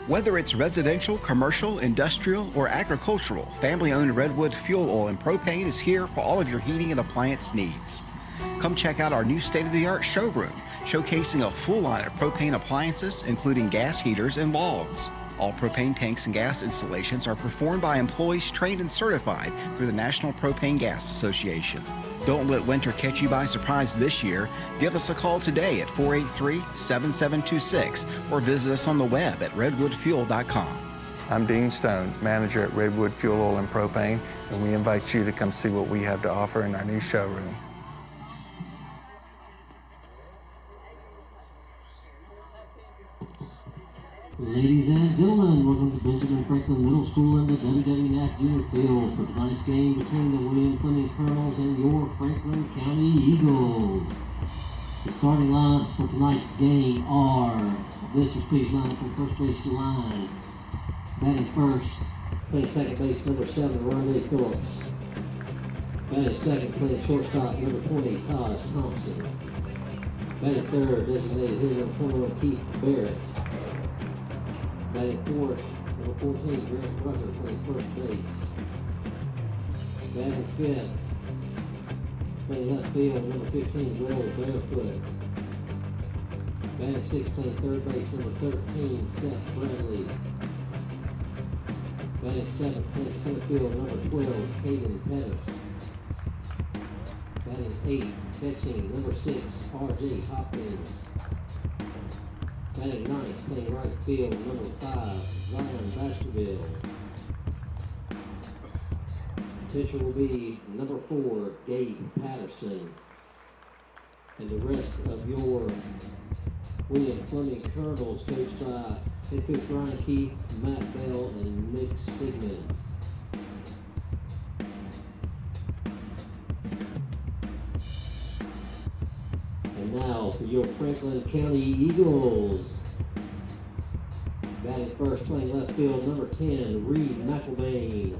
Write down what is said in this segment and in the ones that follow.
Whether it's residential, commercial, industrial, or agricultural, family-owned Redwood Fuel Oil and Propane is here for all of your heating and appliance needs. Come check out our new state-of-the-art showroom, showcasing a full line of propane appliances, including gas heaters and logs. All propane tanks and gas installations are performed by employees trained and certified through the National Propane Gas Association. Don't let winter catch you by surprise this year. Give us a call today at 483-7726 or visit us on the web at redwoodfuel.com. I'm Dean Stone, manager at Redwood Fuel Oil and Propane, and we invite you to come see what we have to offer in our new showroom. Ladies and gentlemen, welcome to Benjamin Franklin Middle School and the WWNAC Junior Field for tonight's game between the William Fleming Colonels and your Franklin County Eagles. The starting lines for tonight's game are, this is please line up from first base to line. Batting first, playing second base, number 7, Ronnie Phillips. Batting second, playing shortstop, number 20, Taj Thompson. Batting third, designated hitter, number 21, Keith Barrett. Batting fourth, number 14, Grant Rucker, playing first base. Batting fifth, playing left field, number 15, Will Barefoot. Batting sixth, playing third base, number 13, Seth Bradley. Batting seventh, playing center field, number 12, Caden Pettis. Batting eighth, catching, number 6, R.J. Hopkins. Batting ninth, playing right field, number 5, Zion Baskerville. Pitcher will be number 4, Gabe Patterson. And the rest of your William Fleming Colonels, coached by head coach Ryan Keith, Matt Bell, and Nick Sigmund. And now for your Franklin County Eagles. Batting first, playing left field, number 10, Reed McElvain.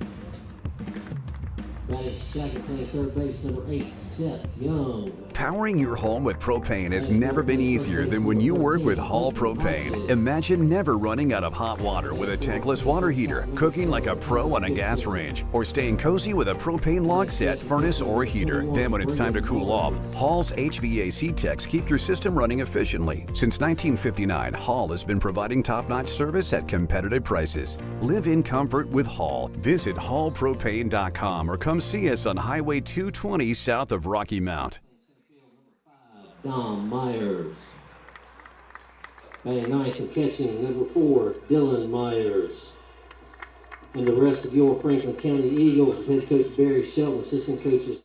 Batting second, playing third base, number 8, Seth Young. Powering your home with propane has never been easier than when you work with Hall Propane. Imagine never running out of hot water with a tankless water heater, cooking like a pro on a gas range, or staying cozy with a propane log set, furnace, or heater. Then when it's time to cool off, Hall's HVAC techs keep your system running efficiently. Since 1959, Hall has been providing top-notch service at competitive prices. Live in comfort with Hall. Visit hallpropane.com or come see us on Highway 220 south of Rocky Mount. Dom Myers. Batting ninth and catching, number 4, Dylan Myers. And the rest of your Franklin County Eagles, head coach Barry Shelton, assistant coaches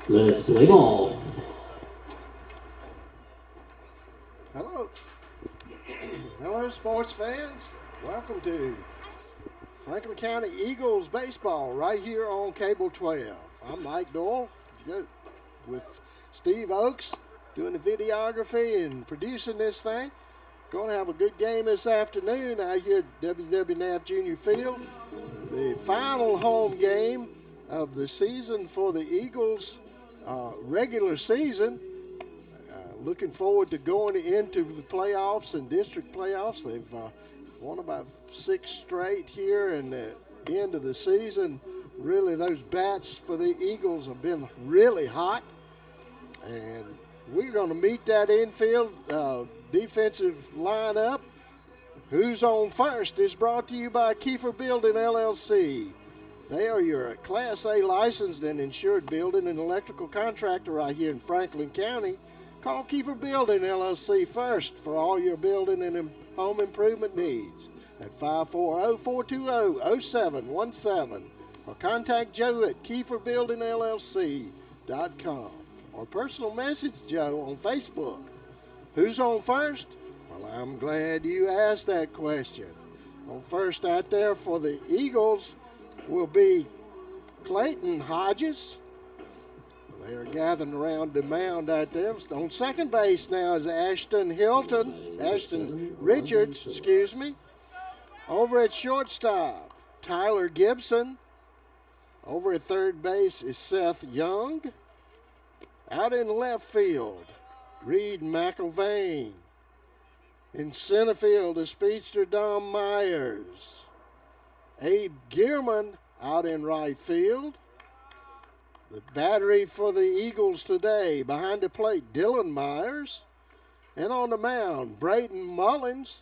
Let's play ball. Hello. Hello, sports fans. Welcome to Franklin County Eagles baseball right here on Cable 12. I'm Mike Doyle with Steve Oakes doing the videography and producing this thing. Going to have a good game this afternoon out here at WWNAF Junior Field. The final home game of the season for the Eagles regular season. Looking forward to going into the playoffs and district playoffs. They've won about 6 straight here, and the end of the season, really those bats for the Eagles have been really hot. And we're going to meet that infield defensive lineup. Who's on first is brought to you by Kiefer Building LLC. They are your Class A licensed and insured building and electrical contractor right here in Franklin County. Call Kiefer Building LLC first for all your building and home improvement needs at 540-420-0717 or contact Joe at KieferBuildingLLC.com or personal message Joe on Facebook. Who's on first? Well, I'm glad you asked that question. On first out there for the Eagles will be Clayton Hodges. They are gathering around the mound out there. On second base now is Ashton Richards. Over at shortstop, Tyler Gibson. Over at third base is Seth Young. Out in left field, Reed McIlvain. In center field, the speedster Dom Myers. Abe Gearman out in right field. The battery for the Eagles today, behind the plate, Dylan Myers. And on the mound, Braden Mullins,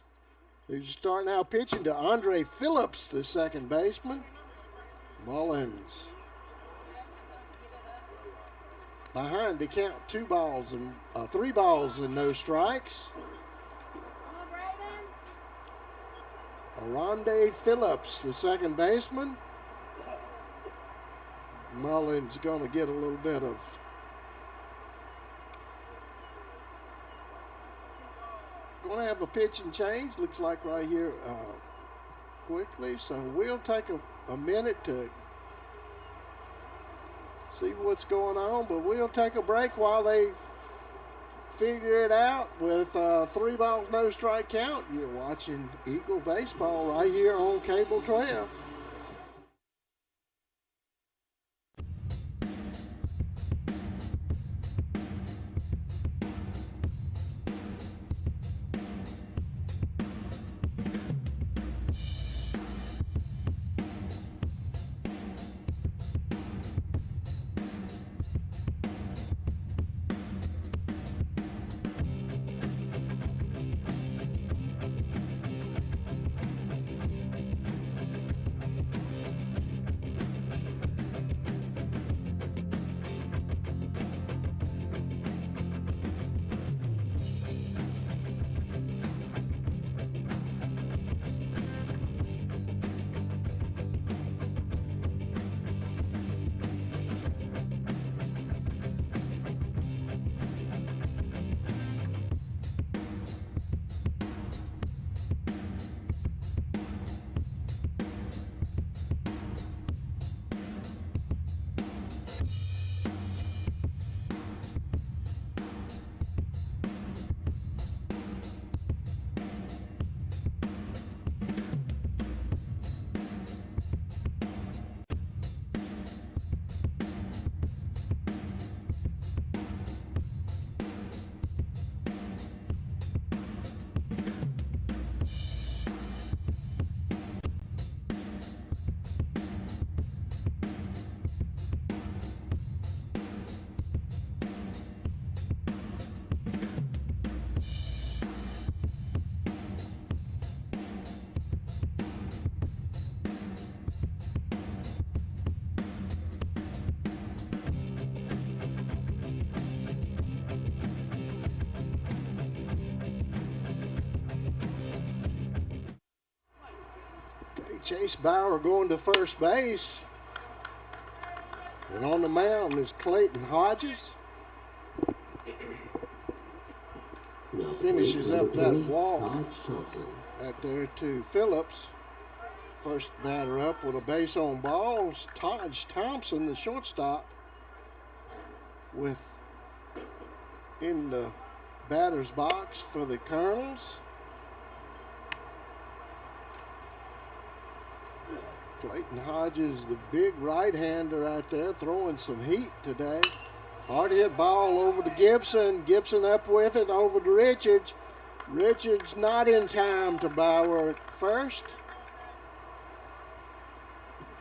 who's starting out pitching to Andre Phillips, the second baseman. Mullins behind to count 3 balls and no strikes. Aronde Phillips, the second baseman. Mullins going to get a little bit of going to have a pitch and change, looks like right here quickly. So we'll take a minute to see what's going on, but we'll take a break while they figure it out with 3 balls, no strike count. You're watching Eagle baseball right here on Cable 12. Chase Bauer going to first base. And on the mound is Clayton Hodges. Finishes up that walk out there to Phillips. First batter up with a base on balls. Taj Thompson, the shortstop, with in the batter's box for the Colonels. Clayton Hodges, the big right-hander out there, throwing some heat today. Hard hit ball over to Gibson. Gibson up with it over to Richards. Richards not in time to Bauer at first.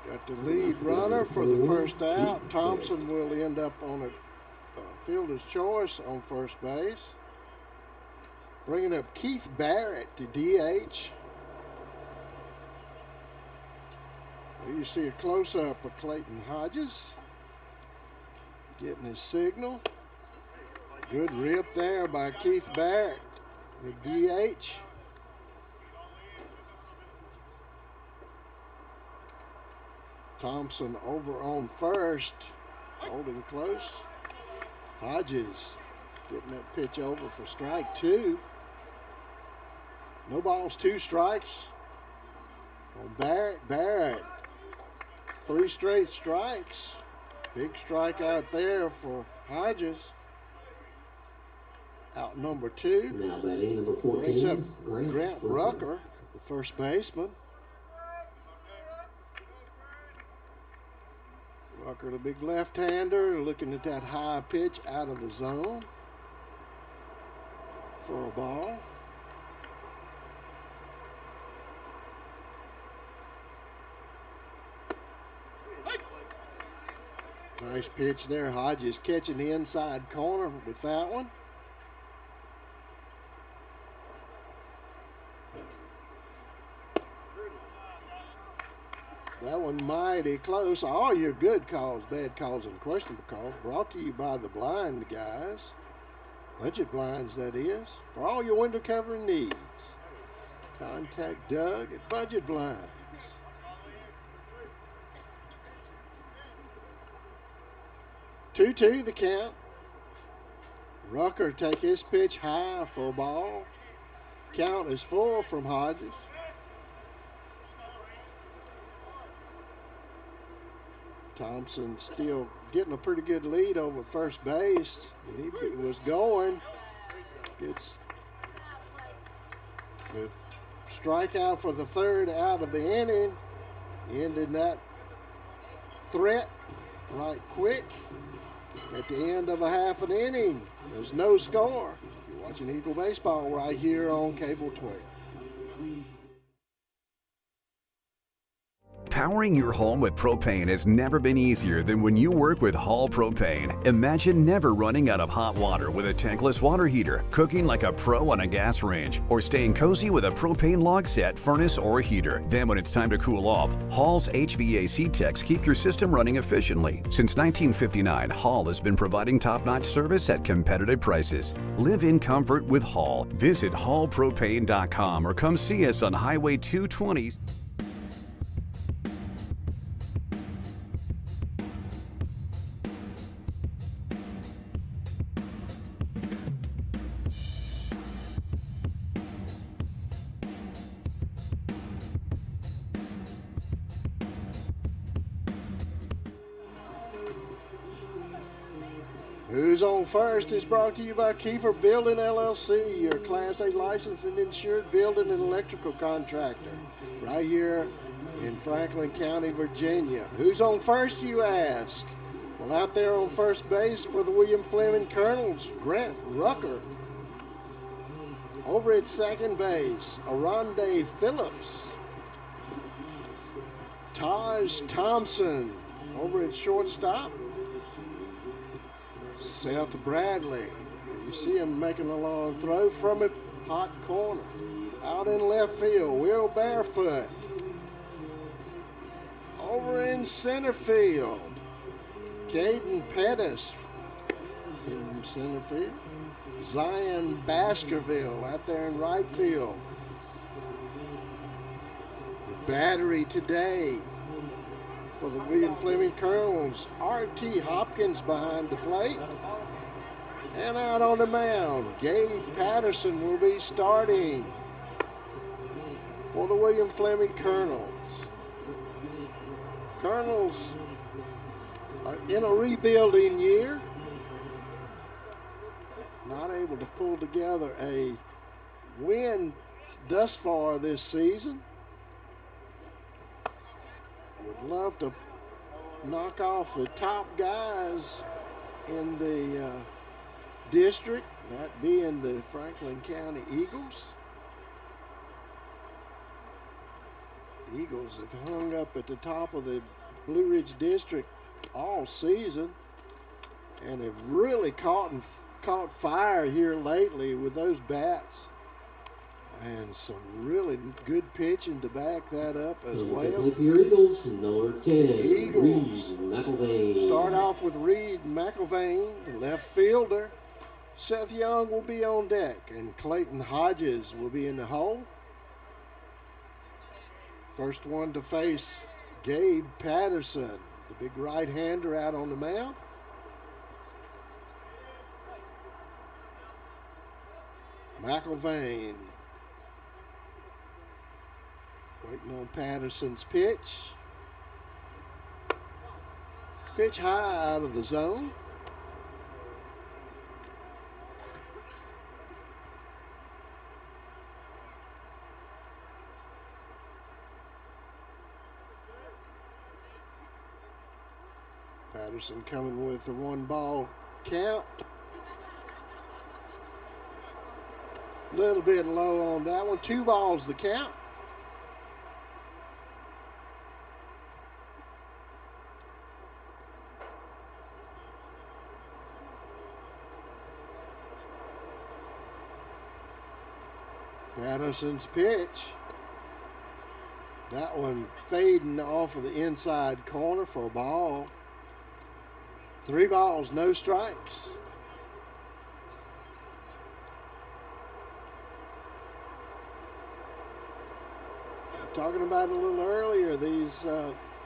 Got the lead runner for the first out. Thompson will end up on a fielder's choice on first base. Bringing up Keith Barrett to DH. You see a close-up of Clayton Hodges getting his signal. Good rip there by Keith Barrett, the DH. Thompson over on first, holding close. Hodges getting that pitch over for strike two. No balls, 2 strikes on Barrett. Barrett, 3 straight strikes. Big strike out there for Hodges. Out number 2. Now batting number 14. Brings up Grant Rucker, the first baseman. Rucker, the big left-hander, looking at that high pitch out of the zone for a ball. Nice pitch there. Hodges catching the inside corner with that one. That one mighty close. All your good calls, bad calls, and questionable calls brought to you by the blind guys. Budget blinds, that is. For all your window covering needs. Contact Doug at Budget Blinds. 2-2 the count. Rucker take his pitch high for a ball. Count is full from Hodges. Thompson still getting a pretty good lead over first base. And he was going. Gets the strikeout for the 3rd out of the inning. Ending that threat right quick. At the end of a half an inning, there's no score. You're watching Eagle Baseball right here on Cable 12. Powering your home with propane has never been easier than when you work with Hall Propane. Imagine never running out of hot water with a tankless water heater, cooking like a pro on a gas range, or staying cozy with a propane log set, furnace, or heater. Then when it's time to cool off, Hall's HVAC techs keep your system running efficiently. Since 1959, Hall has been providing top-notch service at competitive prices. Live in comfort with Hall. Visit hallpropane.com or come see us on Highway 220. Who's on First is brought to you by Kiefer Building LLC, your Class A licensed and insured building and electrical contractor, right here in Franklin County, Virginia. Who's on first, you ask? Well, out there on first base for the William Fleming Colonels, Grant Rucker. Over at second base, Aronde Phillips. Taj Thompson. Over at shortstop, Seth Bradley. You see him making a long throw from a hot corner. Out in left field, Will Barefoot. Over in center field, Caden Pettis in center field. Zion Baskerville out there in right field. The battery today for the William Fleming Colonels, R.T. Hopkins behind the plate. And out on the mound, Gabe Patterson will be starting for the William Fleming Colonels. Colonels are in a rebuilding year. not able to pull together a win thus far this season. Would love to knock off the top guys in the district, that being the Franklin County Eagles. The Eagles have hung up at the top of the Blue Ridge District all season and have really caught fire here lately with those bats. And some really good pitching to back that up as well. For your Eagles, number 10, Eagles Reed McElvain. start off with Reed McElvain, the left fielder. Seth Young will be on deck, and Clayton Hodges will be in the hole. First one to face Gabe Patterson, the big right-hander out on the mound. McElvain waiting on Patterson's pitch. Pitch high out of the zone. Patterson coming with the 1-ball count. A little bit low on that one. 2 balls the count. Patterson's pitch. That one fading off of the inside corner for a ball. 3 balls, no strikes. Talking about it a little earlier, these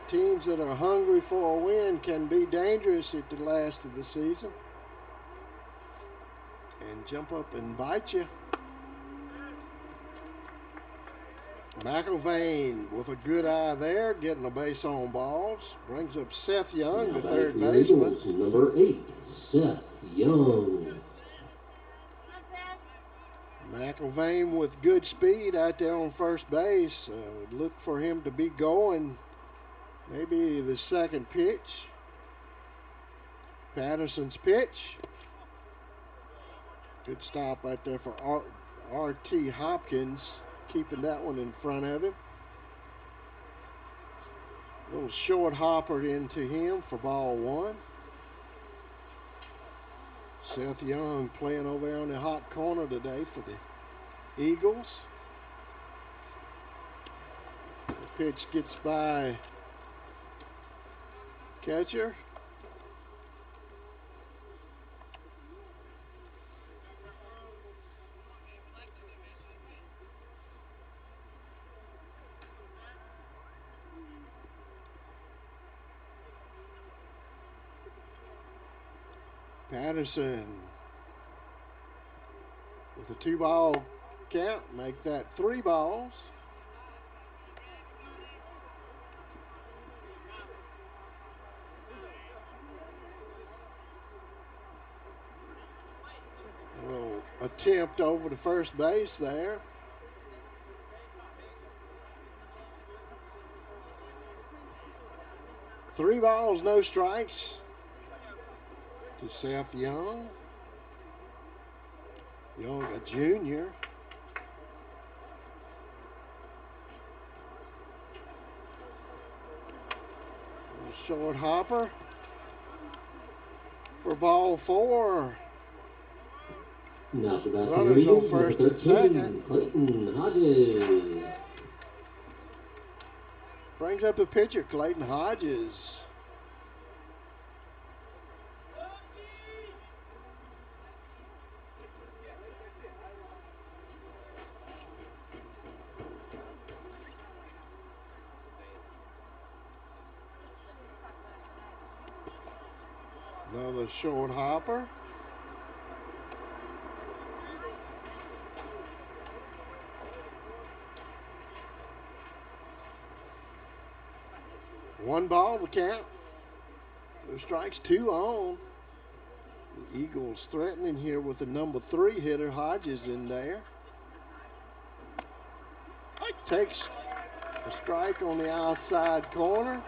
teams that are hungry for a win can be dangerous at the last of the season and jump up and bite you. McElvain with a good eye there, getting a base on balls. Brings up Seth Young, the third baseman. Number 8, Seth Young. McElvain with good speed out there on first base. Would look for him to be going maybe the second pitch. Patterson's pitch. Good stop right there for R.T. Hopkins, keeping that one in front of him. A little short hopper into him for ball 1. Seth Young playing over there on the hot corner today for the Eagles. The pitch gets by catcher. Patterson with a 2-ball count, make that 3 balls. A little attempt over to first base there. Three balls, no strikes to Seth Young. Young, a junior. Short hopper for ball 4. Now for that Runners on first and second. Clayton Hodges. Brings up the pitcher, Clayton Hodges. Another short hopper. One ball, the count. 2 strikes, 2 on. The Eagles threatening here with the number 3 hitter, Hodges, in there. Takes a strike on the outside corner.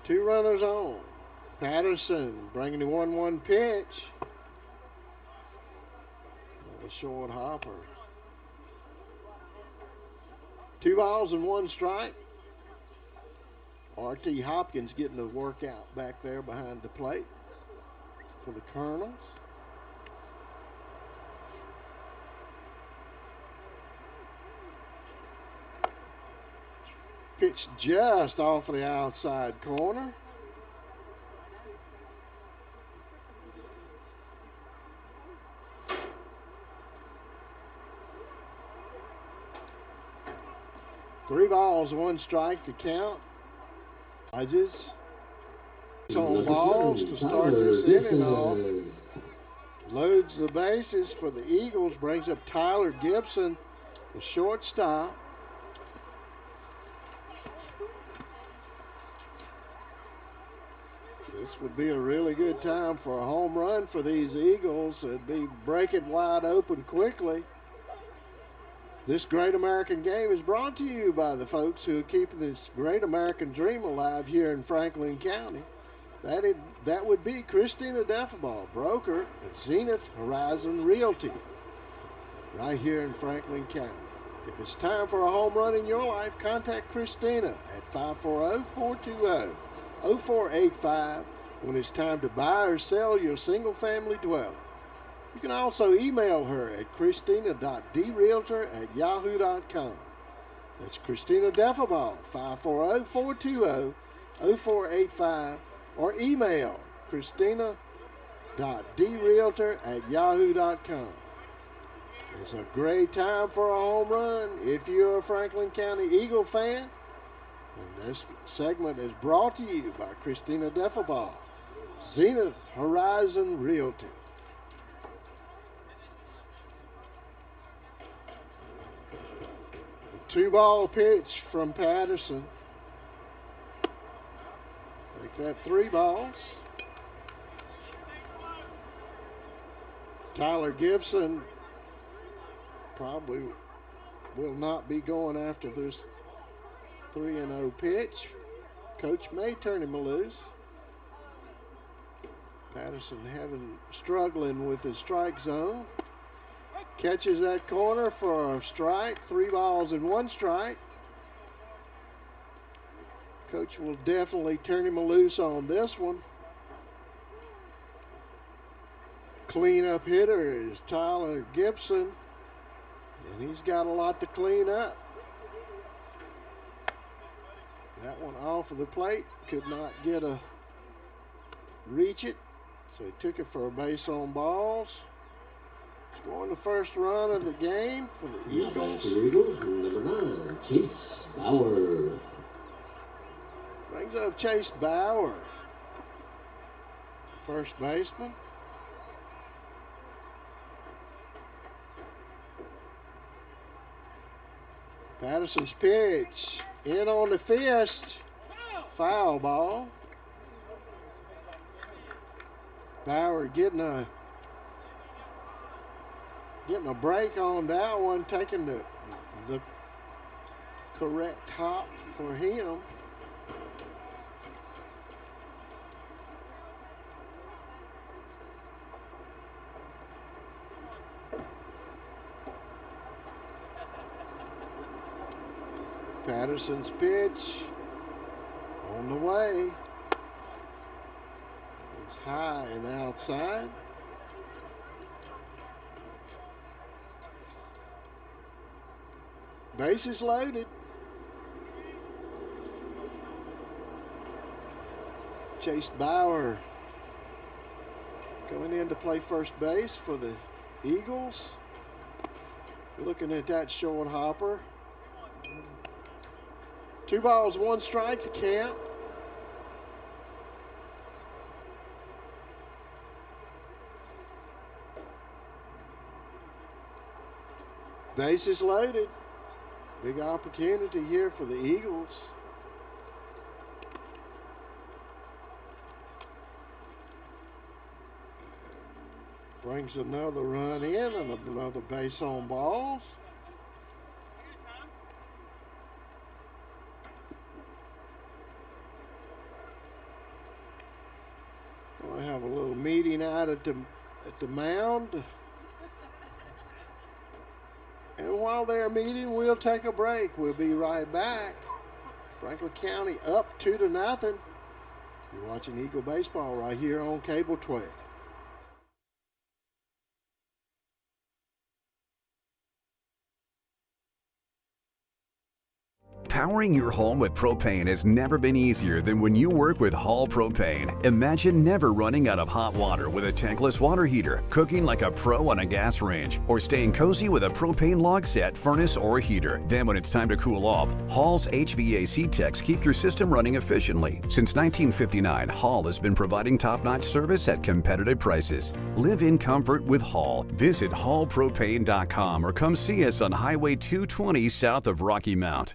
Two runners on. Patterson bringing the 1-1 pitch. A short hopper. 2 balls and 1 strike. R.T. Hopkins getting the workout back there behind the plate for the Colonels. Pitch just off of the outside corner. Three balls, 1 strike to count. Hodges on balls to start this inning off. Loads the bases for the Eagles. Brings up Tyler Gibson, the shortstop. This would be a really good time for a home run for these Eagles. It'd be breaking wide open quickly. This great American game is brought to you by the folks who are keeping this great American dream alive here in Franklin County. That would be Christina Defabal, broker at Zenith Horizon Realty, right here in Franklin County. If it's time for a home run in your life, contact Christina at 540-420-0485 when it's time to buy or sell your single-family dwelling. You can also email her at christina.drealtor@yahoo.com. That's Christina Defabal, 540-420-0485, or email christina.drealtor@yahoo.com. It's a great time for a home run if you're a Franklin County Eagle fan. And this segment is brought to you by Christina Defabal, Zenith Horizon Realty. 2-ball pitch from Patterson. Make that 3 balls. Tyler Gibson probably will not be going after this 3-0 pitch. Coach may turn him loose. Patterson struggling with his strike zone. Catches that corner for a strike. 3 balls and 1 strike. Coach will definitely turn him loose on this one. Cleanup hitter is Tyler Gibson, and he's got a lot to clean up. That one off of the plate, could not reach it, so he took it for a base on balls. Scoring the first run of the game for the Eagles. Number 9, Chase Bauer. Brings up Chase Bauer, first baseman. Patterson's pitch in on the fist, foul ball. Bauer getting a break on that one, taking the correct hop for him. Patterson's pitch on the way. It's high and outside. Bases loaded. Chase Bauer coming in to play first base for the Eagles. Looking at that short hopper. 2 balls, 1 strike to count. bases loaded. Big opportunity here for the Eagles. Brings another run in and another base on balls. Going to have a little meeting out at the mound. And while they're meeting, we'll take a break. We'll be right back. Franklin County up 2-0. You're watching Eagle Baseball right here on Cable 12. Powering your home with propane has never been easier than when you work with Hall Propane. Imagine never running out of hot water with a tankless water heater, cooking like a pro on a gas range, or staying cozy with a propane log set, furnace, or heater. Then when it's time to cool off, Hall's HVAC techs keep your system running efficiently. Since 1959, Hall has been providing top-notch service at competitive prices. Live in comfort with Hall. Visit hallpropane.com or come see us on Highway 220 south of Rocky Mount.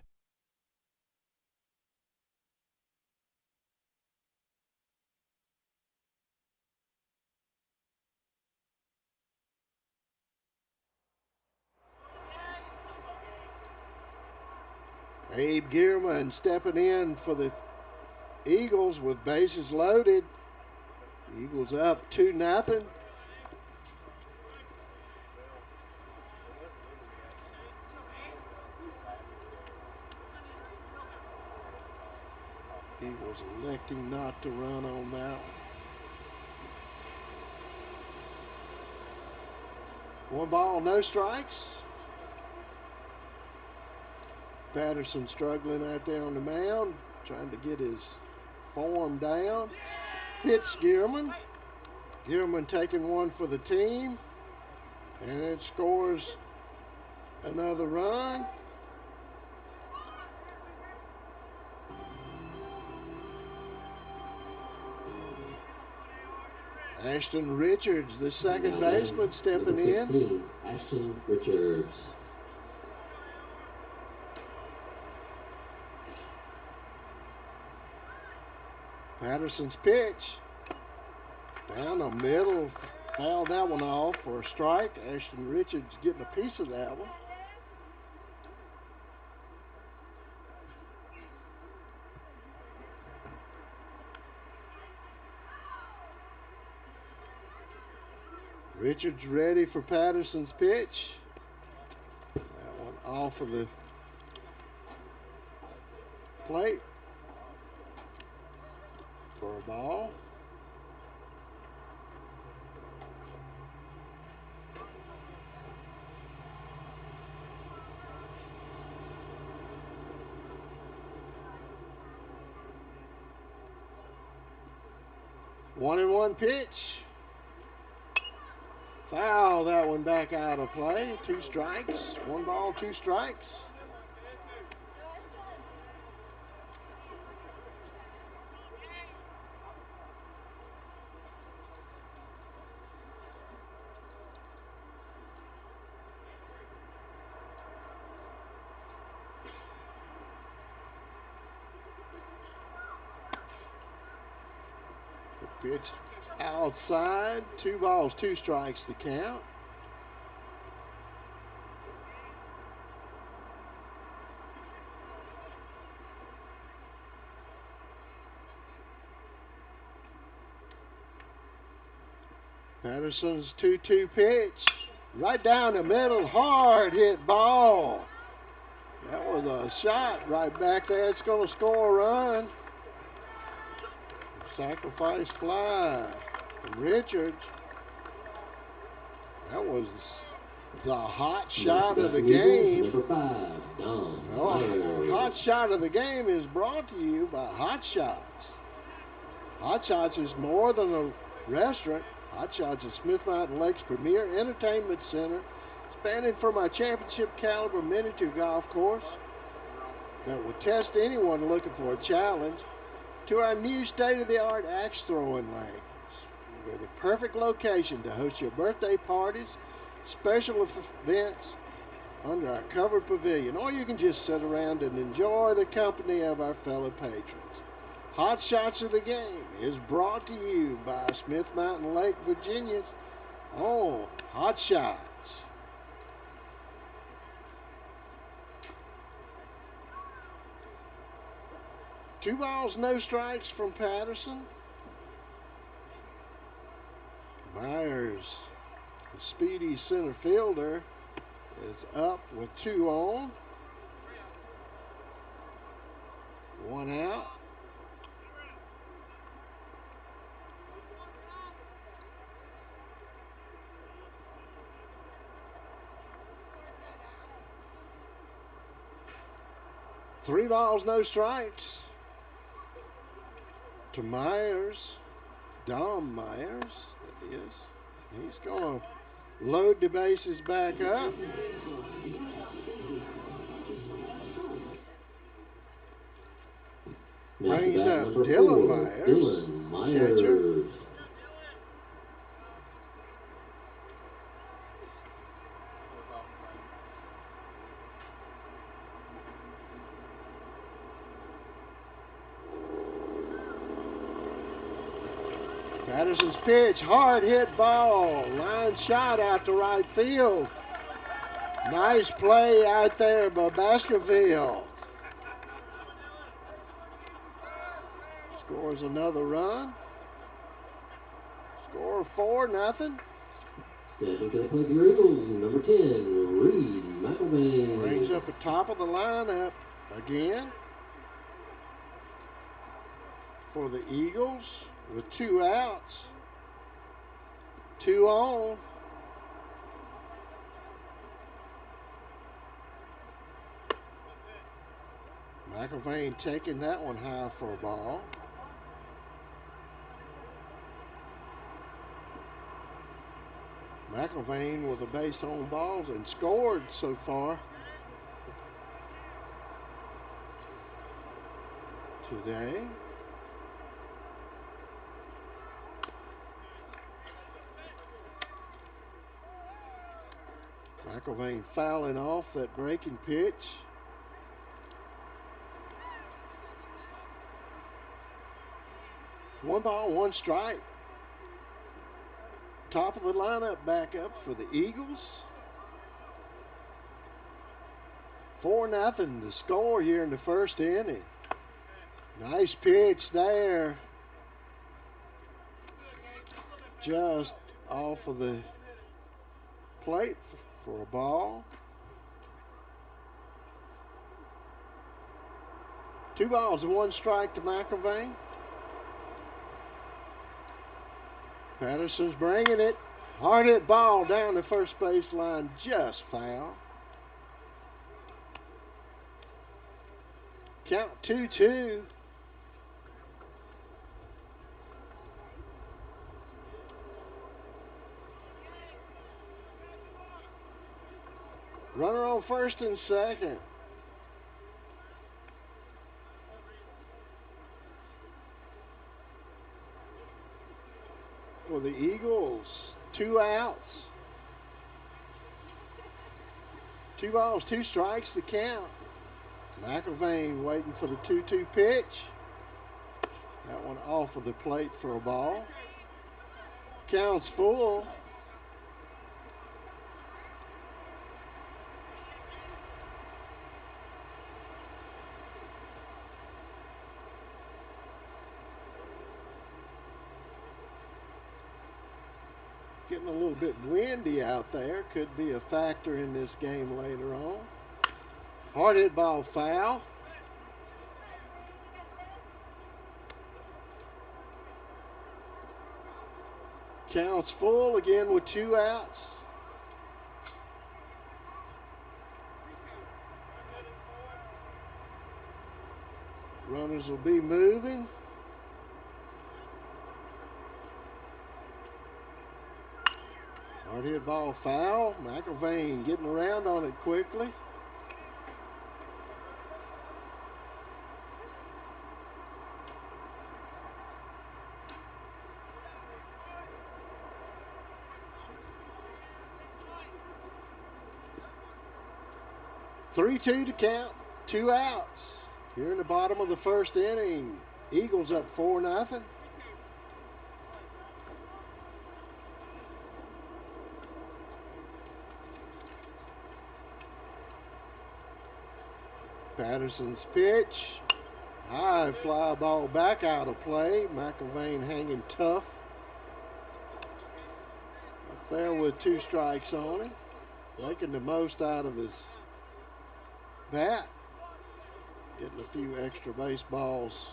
Abe Gearman stepping in for the Eagles with bases loaded. Eagles up 2-0. Eagles electing not to run on that one. 1 ball, no strikes. Patterson struggling out there on the mound, trying to get his form down. Hits Gearman. Gearman taking one for the team. And it scores another run. Ashton Richards, the second baseman, stepping in. 15, Ashton Richards. Patterson's pitch. Down the middle, fouled that one off for a strike. Ashton Richards getting a piece of that one. Richards ready for Patterson's pitch. That one off of the plate for a ball. One and one pitch. Foul that one back out of play. 2 strikes. 1 ball, 2 strikes. The pitch outside. 2 balls, 2 strikes to count. Patterson's 2-2 pitch. Right down the middle, hard hit ball. That was a shot right back there. It's going to score a run. Sacrifice fly from Richards. That was the hot shot of the game. Hot shot of the game is brought to you by Hot Shots. Hot Shots is more than a restaurant. Hot Shots is Smith Mountain Lake's premier entertainment center, spanning from our championship caliber miniature golf course that will test anyone looking for a challenge, to our new state-of-the-art axe throwing lanes. We're the perfect location to host your birthday parties, special events, under our covered pavilion, or you can just sit around and enjoy the company of our fellow patrons. Hot Shots of the Game is brought to you by Smith Mountain Lake, Virginia's own Hot Shots. Two balls, no strikes from Patterson. Myers, the speedy center fielder, is up with 2 on. 1 out. Three balls, no strikes to Myers, Dom Myers, that is. He's going to load the bases back up. Brings up Dylan Myers, catcher. Patterson's pitch, hard hit ball, line shot out to right field. Nice play out there by Baskerville. Scores another run. Score 4-0. Stepping to the plate for your Eagles, number 10, Reed McElvain. Brings up the top of the lineup again for the Eagles with 2 outs. 2 on. McElvain taking that one high for a ball. McElvain with a base on balls and scored so far today. McElvain fouling off that breaking pitch. One ball, 1 strike. Top of the lineup back up for the Eagles. 4-0 the score here in the first inning. Nice pitch there. Just off of the plate for a ball. 2 balls and 1 strike to McElvain. Patterson's bringing it. Hard hit ball down the first base line, just foul. Count 2-2. Runner on first and second. For the Eagles, 2 outs. 2 balls, 2 strikes, the count. McElvain waiting for the 2-2 pitch. That one off of the plate for a ball. Count's full. Getting a little bit windy out there. Could be a factor in this game later on. Hard hit ball foul. Counts full again with 2 outs. Runners will be moving. Hard hit ball foul. McElvain getting around on it quickly. 3-2 to count, 2 outs. Here in the bottom of the first inning, Eagles up 4-0. Patterson's pitch. High fly ball back out of play. McIlvain hanging tough. Up there with 2 strikes on him. Making the most out of his bat. Getting a few extra base balls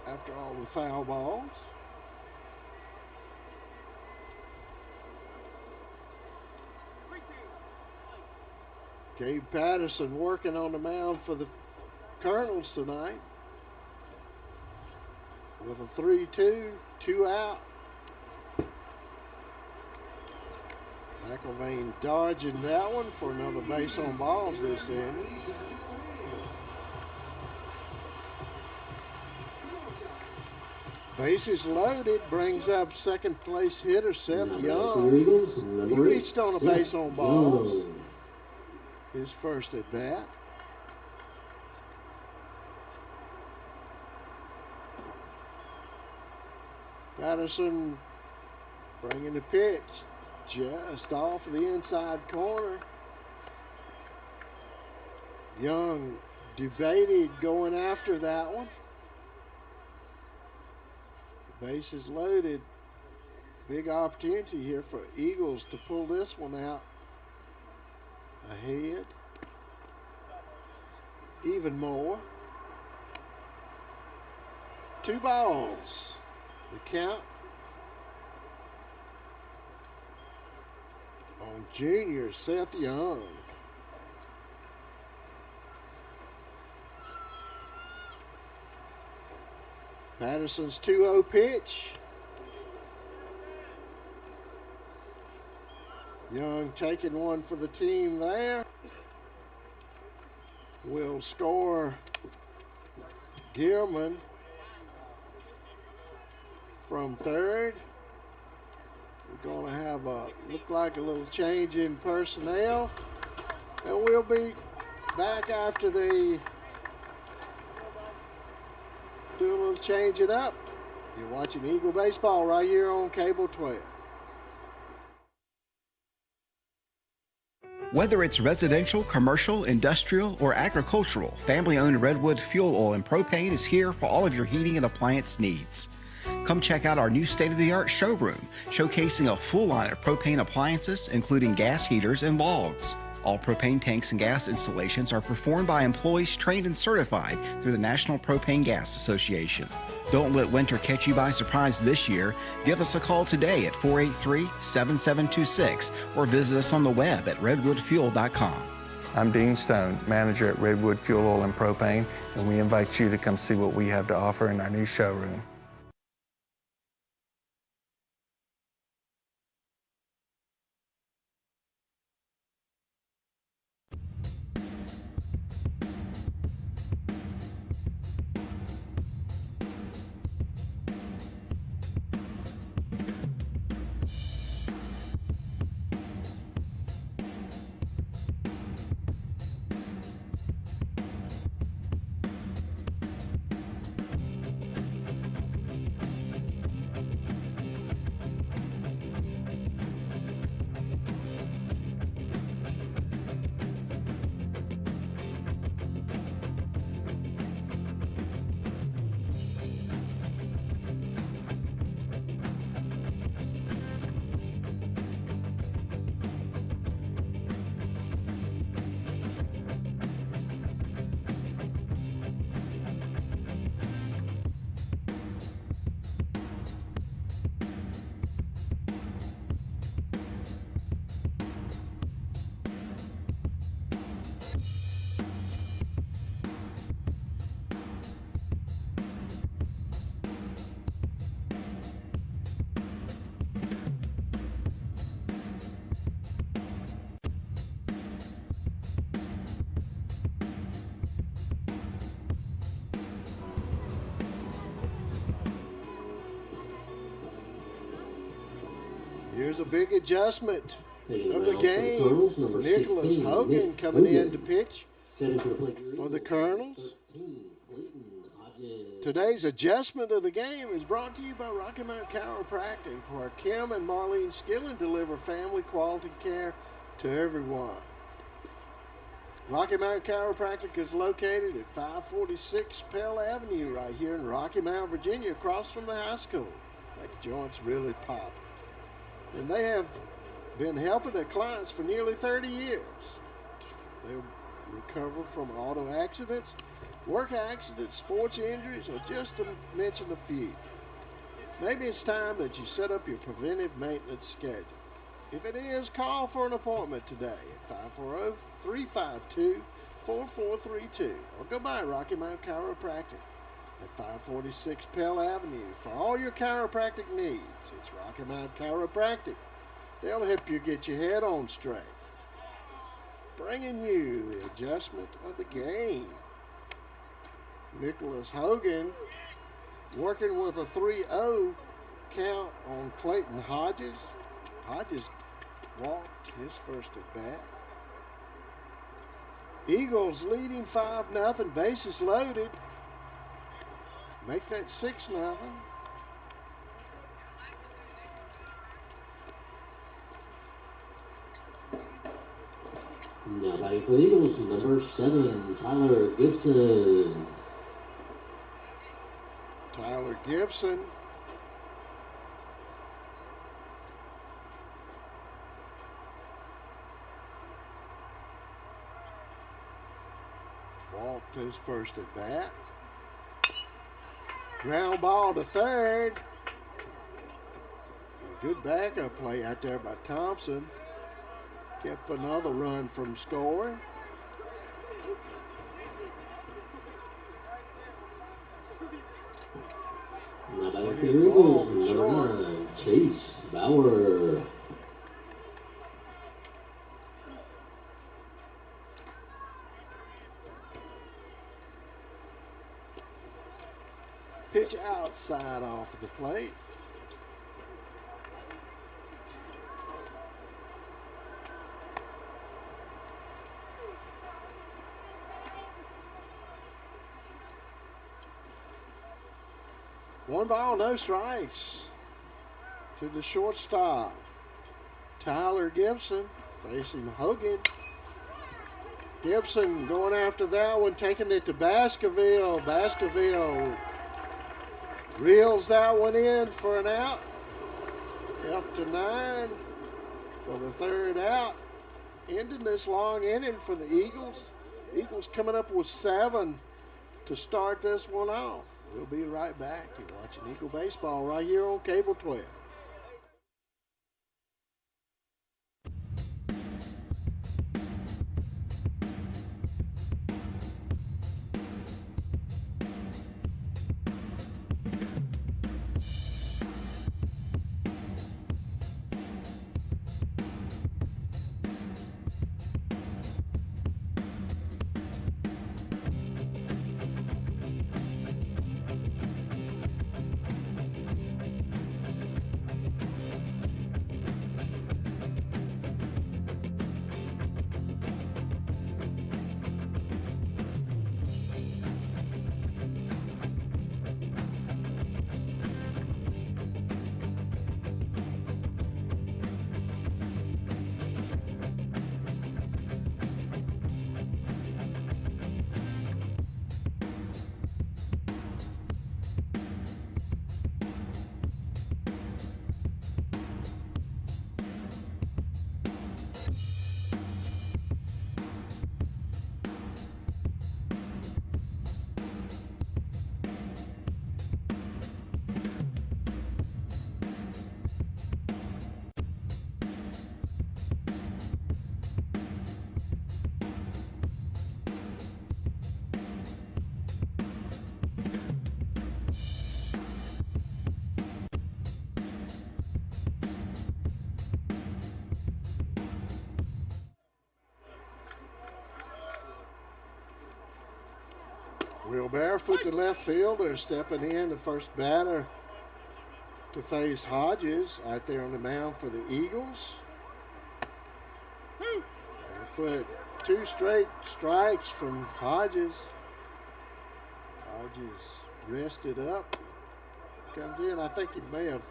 after all the foul balls. Gabe Patterson working on the mound for the Colonels tonight with a 3-2, 2 out. McIlvain dodging that one for another base on balls this inning. Bases loaded brings up second place hitter Seth Young. He reached on a base on balls. His first at bat. Patterson bringing the pitch just off the inside corner. Young debated going after that one. Bases loaded. Big opportunity here for Eagles to pull this one out. Ahead. Even more. 2 balls. The count on junior Seth Young. Patterson's 2-0 pitch. Young taking one for the team there. Will score Gierman from third. We're going to have look like a little change in personnel. And we'll be back after they do a little changing up. You're watching Eagle Baseball right here on Cable 12. Whether it's residential, commercial, industrial, or agricultural, family-owned Redwood Fuel Oil and Propane is here for all of your heating and appliance needs. Come check out our new state-of-the-art showroom, showcasing a full line of propane appliances, including gas heaters and logs. All propane tanks and gas installations are performed by employees trained and certified through the National Propane Gas Association. Don't let winter catch you by surprise this year. Give us a call today at 483-7726 or visit us on the web at redwoodfuel.com. I'm Dean Stone, manager at Redwood Fuel Oil and Propane, and we invite you to come see what we have to offer in our new showroom. Here's a big adjustment of the game. Nicholas Hogan coming in to pitch for the Colonels. Today's adjustment of the game is brought to you by Rocky Mount Chiropractic, where Kim and Marlene Skillen deliver family quality care to everyone. Rocky Mount Chiropractic is located at 546 Pell Avenue right here in Rocky Mount, Virginia, across from the high school. That joint's really popping. And they have been helping their clients for nearly 30 years. They recover from auto accidents, work accidents, sports injuries, or just to mention a few. Maybe it's time that you set up your preventive maintenance schedule. If it is, call for an appointment today at 540-352-4432 or go by Rocky Mount Chiropractic at 546 Pell Avenue for all your chiropractic needs. It's Rocky Mount Chiropractic. They'll help you get your head on straight. Bringing you the adjustment of the game. Nicholas Hogan working with a 3-0 count on Clayton Hodges. Hodges walked his first at bat. Eagles leading 5-0, bases loaded. Make that 6-0. Now batting for the Eagles, number 7, Tyler Gibson. Tyler Gibson. Walked his first at bat. Ground ball to third. A good backup play out there by Thompson. Kept another run from scoring. Now batting for the Eagles, number 9, Chase Bauer. Pitch outside off of the plate. One ball, no strikes to the shortstop. Tyler Gibson facing Hogan. Gibson going after that one, taking it to Baskerville. Baskerville reels that one in for an out. After 9 for the third out. Ending this long inning for the Eagles. Eagles coming up with 7 to start this one off. We'll be right back. You're watching Eagle Baseball right here on Cable 12. Will Barefoot, the left fielder, stepping in, the first batter to face Hodges out there on the mound for the Eagles. Barefoot, 2 straight strikes from Hodges. Hodges rested up, comes in. I think he may have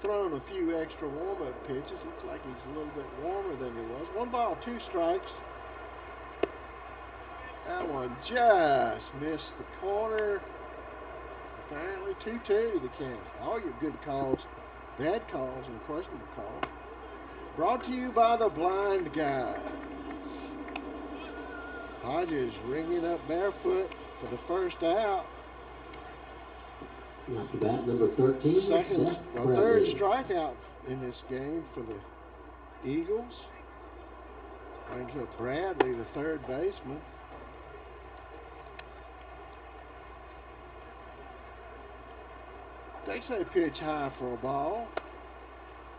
thrown a few extra warm-up pitches. Looks like he's a little bit warmer than he was. 1 ball, 2 strikes. That one just missed the corner. Apparently 2-2 the count. All your good calls, bad calls, and questionable calls. Brought to you by the blind guys. Hodges ringing up Barefoot for the first out. Not to bat, number 13. Third strikeout in this game for the Eagles. Brings up Bradley, the third baseman. Takes that pitch high for a ball.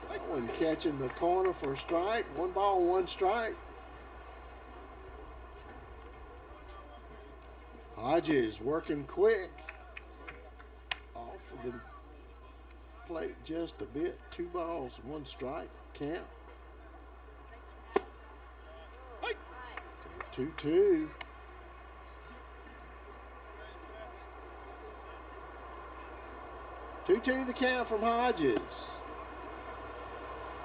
That one catching the corner for a strike. 1 ball, 1 strike. Hodges working quick. Off of the plate just a bit. 2 balls, 1 strike. Count. 2-2. The count from Hodges.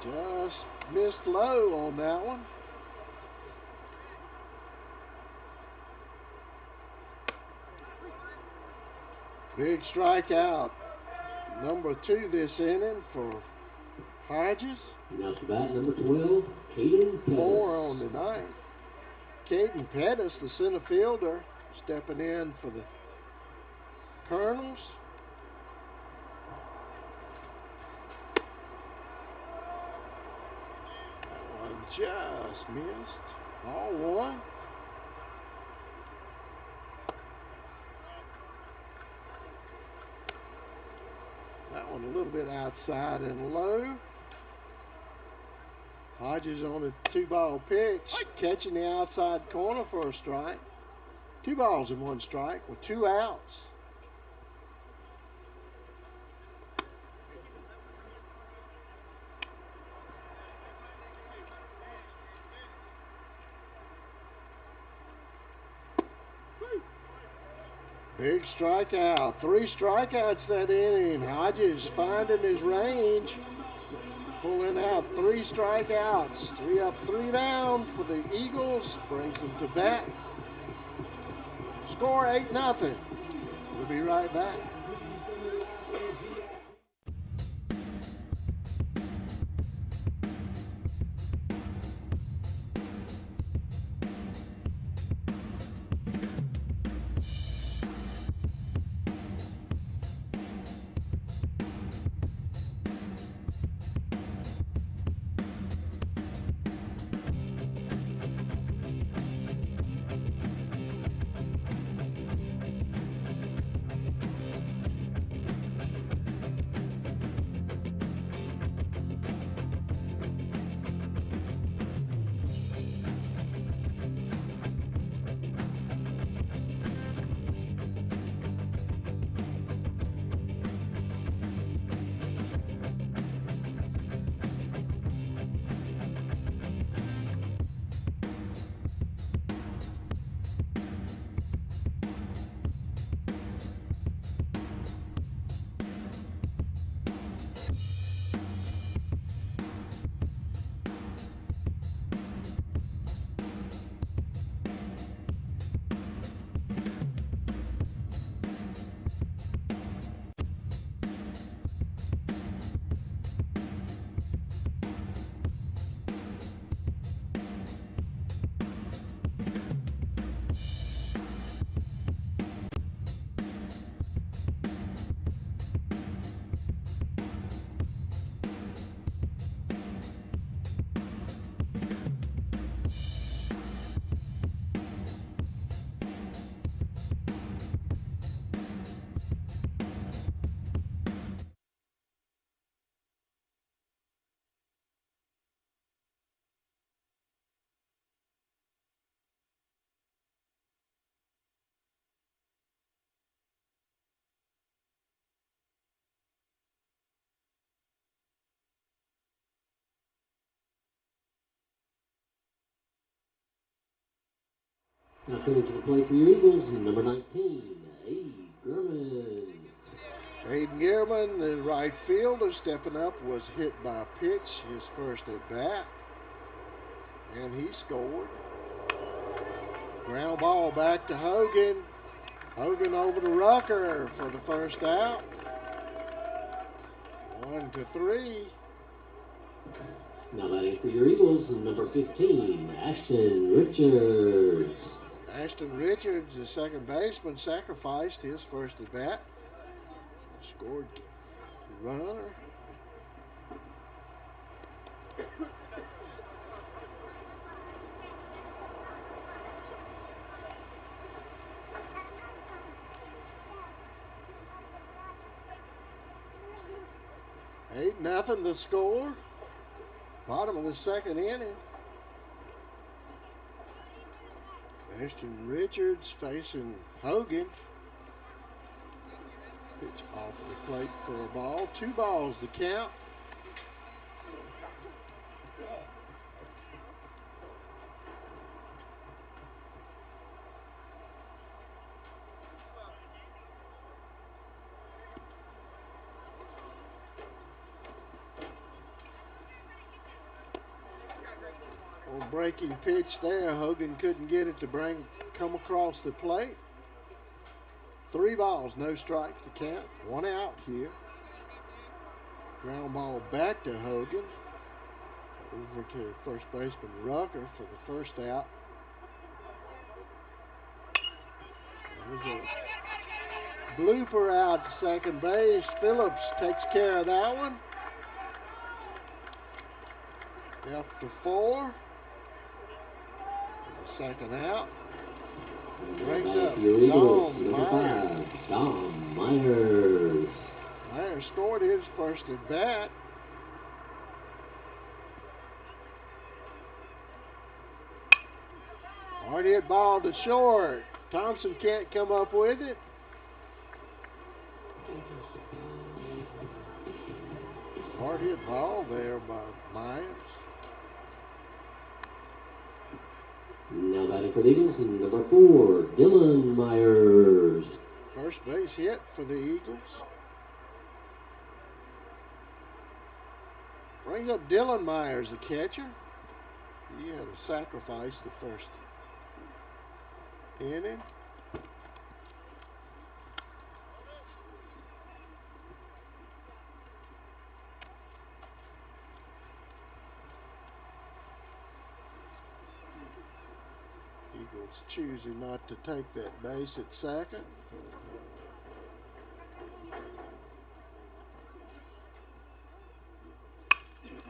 Just missed low on that one. Big strikeout. Number 2 this inning for Hodges. Now to bat, number 12, Caden Pettis. 4 on the night. Caden Pettis, the center fielder, stepping in for the Colonels. That one just missed. Ball 1. That one a little bit outside and low. Hodges on a 2-ball pitch, catching the outside corner for a strike. 2 balls and 1 strike with 2 outs. Big strikeout. 3 strikeouts that inning. Hodges finding his range. Pulling out 3 strikeouts. 3 up, 3 down for the Eagles. Brings them to bat. Score 8-0. We'll be right back. Now coming to the plate for your Eagles, number 19, Abe Gurman. Aiden Gearman, the right fielder, stepping up, was hit by a pitch, his first at bat, and he scored. Ground ball back to Hogan. Hogan over to Rucker for the first out. 1-3. Now batting for your Eagles, number 15, Ashton Richards. Ashton Richards, the second baseman, sacrificed his first at bat. Scored the runner. Eight nothing the score. Bottom of the second inning. Ashton Richards facing Hogan. Pitch off of the plate for a ball. 2 balls to count. Breaking pitch there. Hogan couldn't get it to come across the plate. 3 balls, no strikes to count. 1 out here. Ground ball back to Hogan. Over to first baseman Rucker for the first out. There's a blooper out to second base. Phillips takes care of that one. After 4. Second out. Brings up Dom Myers. Dom Myers. Myers scored his first at bat. Hard hit ball to short. Thompson can't come up with it. Hard hit ball there by Myers. Now batting for the Eagles, number 4, Dylan Myers. First base hit for the Eagles. Brings up Dylan Myers, the catcher. He had to sacrifice the first inning. Eagles choosing not to take that base at second.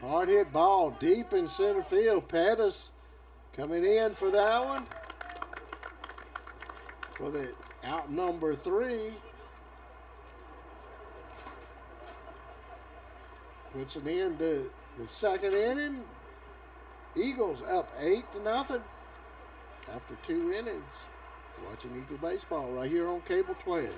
Hard hit ball deep in center field. Pettis coming in for that one. For the out number 3. Puts an end to the second inning. Eagles up 8-0 after 2 innings. Watching Eagle baseball right here on Cable 12.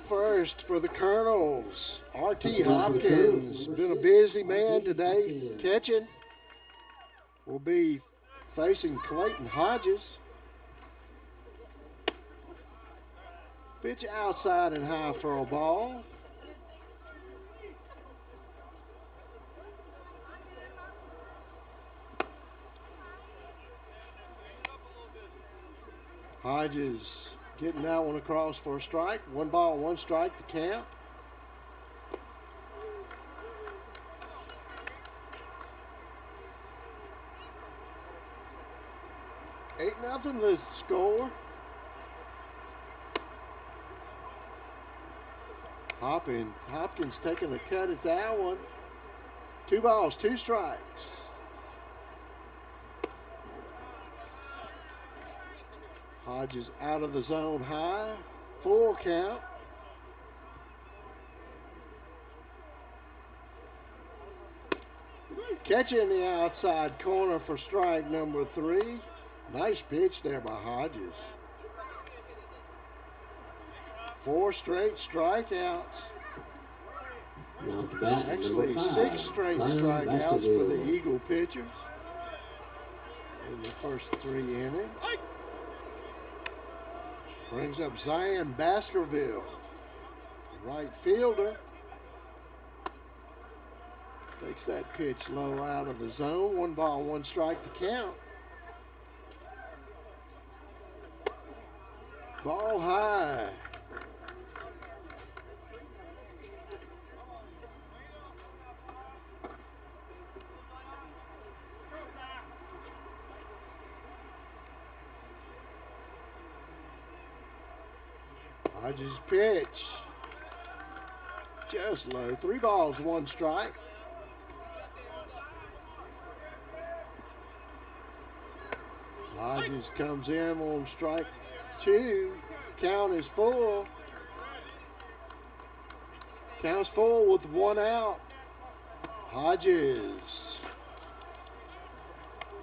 first for the Colonels. R.T. Hopkins, been a busy man today, catching. Will be facing Clayton Hodges. Pitch outside and high for a ball. Hodges getting that one across for a strike. 1 ball, 1 strike to count. Eight nothing the score. Hopkins taking a cut at that one. 2 balls, 2 strikes. Hodges out of the zone high, full count. Catching the outside corner for strike number 3. Nice pitch there by Hodges. 4 straight strikeouts. Actually, 6 straight strikeouts for the Eagle pitchers in the first 3 innings. Brings up Zion Baskerville, right fielder. Takes that pitch low out of the zone. 1 ball, 1 strike to count. Ball high. Hodges pitch. Just low. 3 balls, 1 strike. Hodges comes in on strike 2. Count is full. Count's full with 1 out. Hodges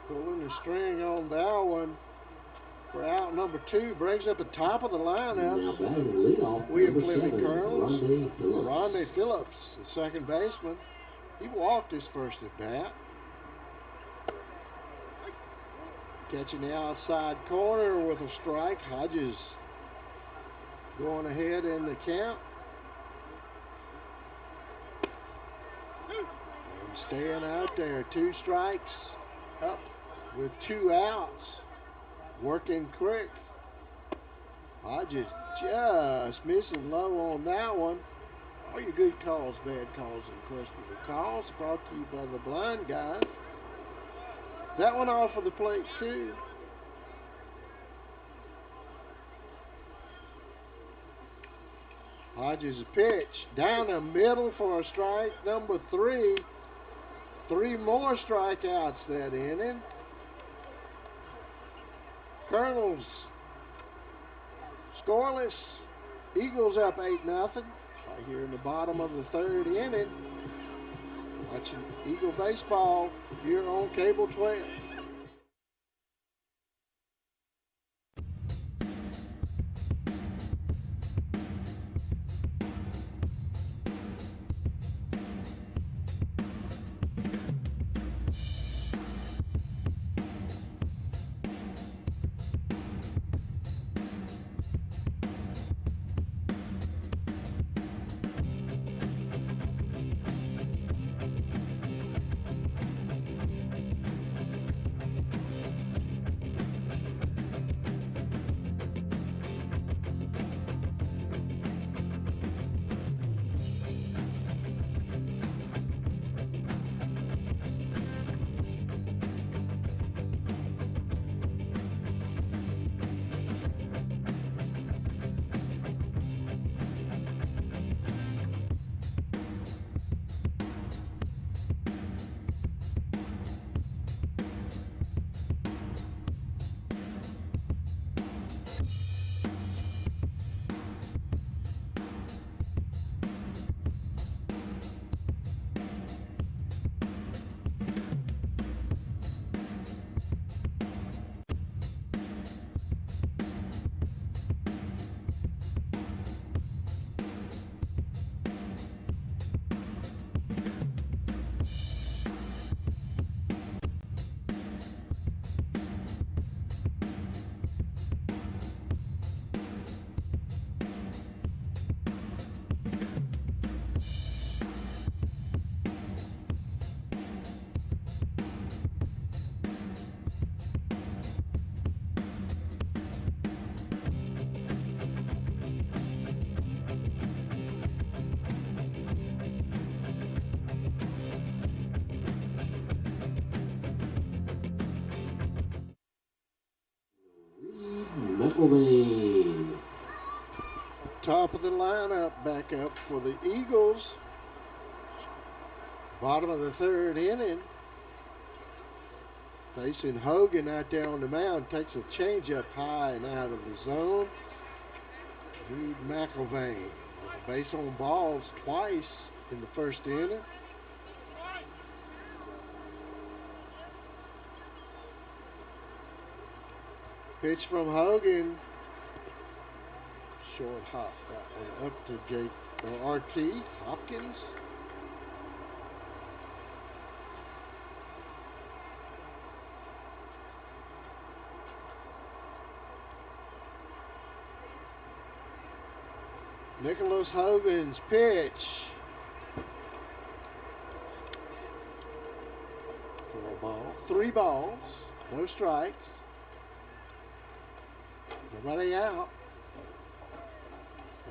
pulling the string on that one. For out number 2, brings up the top of the lineup for the William Fleming Colonels. Rondé Phillips, the second baseman. He walked his first at bat. Catching the outside corner with a strike. Hodges going ahead in the count. And staying out there. 2 strikes up with 2 outs. Working quick. Hodges just missing low on that one. All your good calls, bad calls, and questionable calls brought to you by the blind guys. That one off of the plate too. Hodges' pitch down the middle for a strike number 3. 3 more strikeouts that inning. Colonels scoreless. Eagles up 8-0. Right here in the bottom of the 3rd inning. Watching Eagle baseball here on Cable 12. McElvain. Top of the lineup back up for the Eagles. Bottom of the third inning. Facing Hogan out there on the mound. Takes a changeup high and out of the zone. Reed McElvain with a base on balls twice in the first inning. Pitch from Hogan. Short hop that one up to RT Hopkins. Nicholas Hogan's pitch for a ball. 3 balls, no strikes. Nobody out.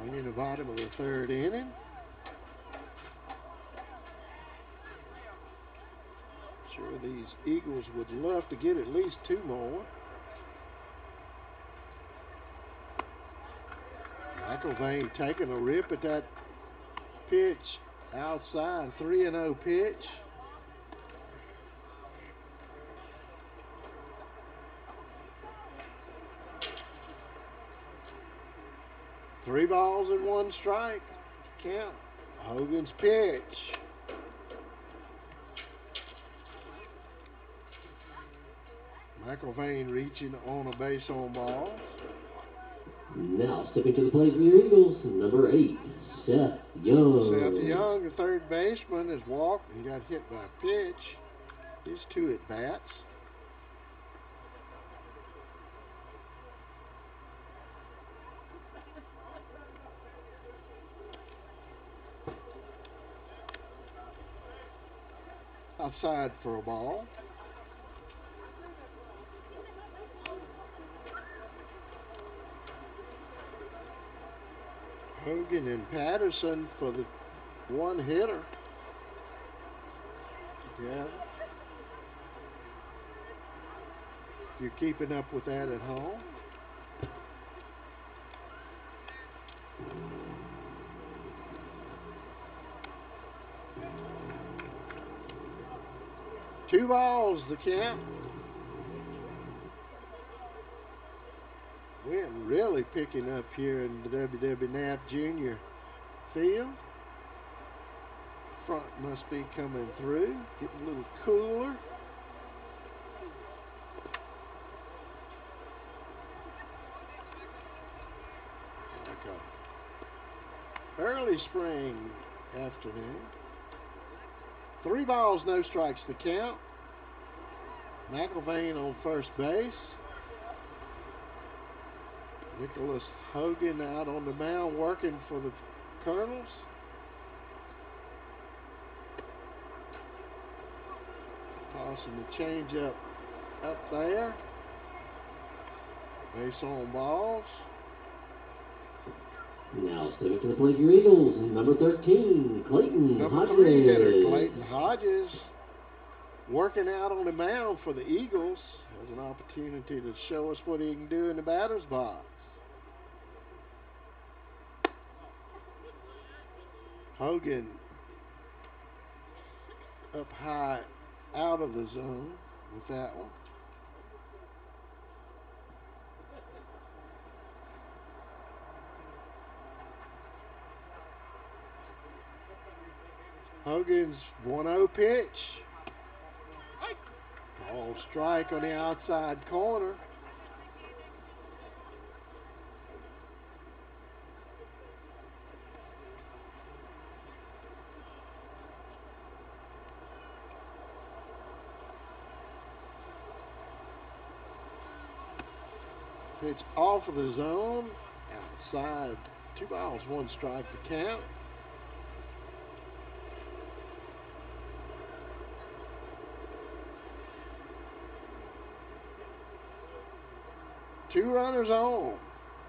We're in the bottom of the third inning. Sure, these Eagles would love to get at least 2 more. McElvain taking a rip at that pitch outside. 3-0 pitch. Three balls and 1 strike to count. Hogan's pitch. McElvain reaching on a base on ball. Now stepping to the plate for your Eagles, number 8, Seth Young. Seth Young, the third baseman, has walked and got hit by a pitch. His 2 at-bats. Outside for a ball. Hogan and Patterson for the 1 hitter. Together. If you're keeping up with that at home. Two balls, the count. Wind really picking up here in the WWNAF Junior field. Front must be coming through, getting a little cooler. Like a early spring afternoon. 3 balls, no strikes, the count. McElvain on first base. Nicholas Hogan out on the mound working for the Colonels. Tossing the changeup up there. Base on balls. Now stepping to the plate for your Eagles, number 13, Clayton Number Hodges. 3 hitter, Clayton Hodges, working out on the mound for the Eagles. Has an opportunity to show us what he can do in the batter's box. Hogan up high out of the zone with that one. Hogan's 1-0 pitch. Called strike on the outside corner. Pitch off of the zone, outside. 2 balls, 1 strike to count. Two runners on,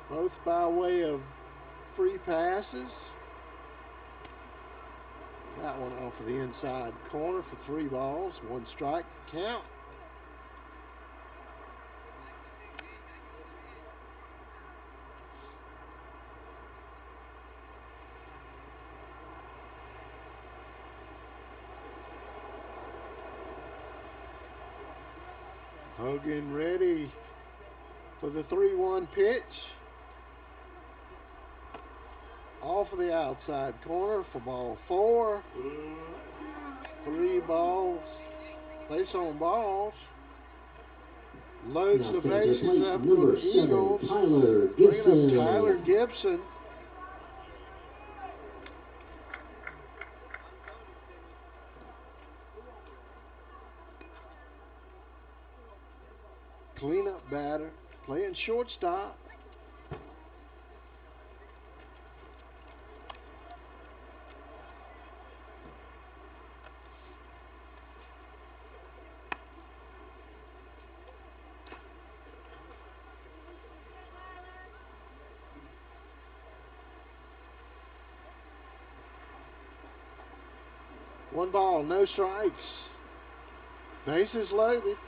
both by way of free passes. That one off of the inside corner for 3 balls, 1 strike to count. Hogan ready for the 3-1 pitch. Off of the outside corner for ball 4. 3 balls. Base on balls. Loads the bases up for the Eagles. Bringing up Tyler Gibson. Cleanup batter, playing shortstop. One ball, no strikes. Bases loaded.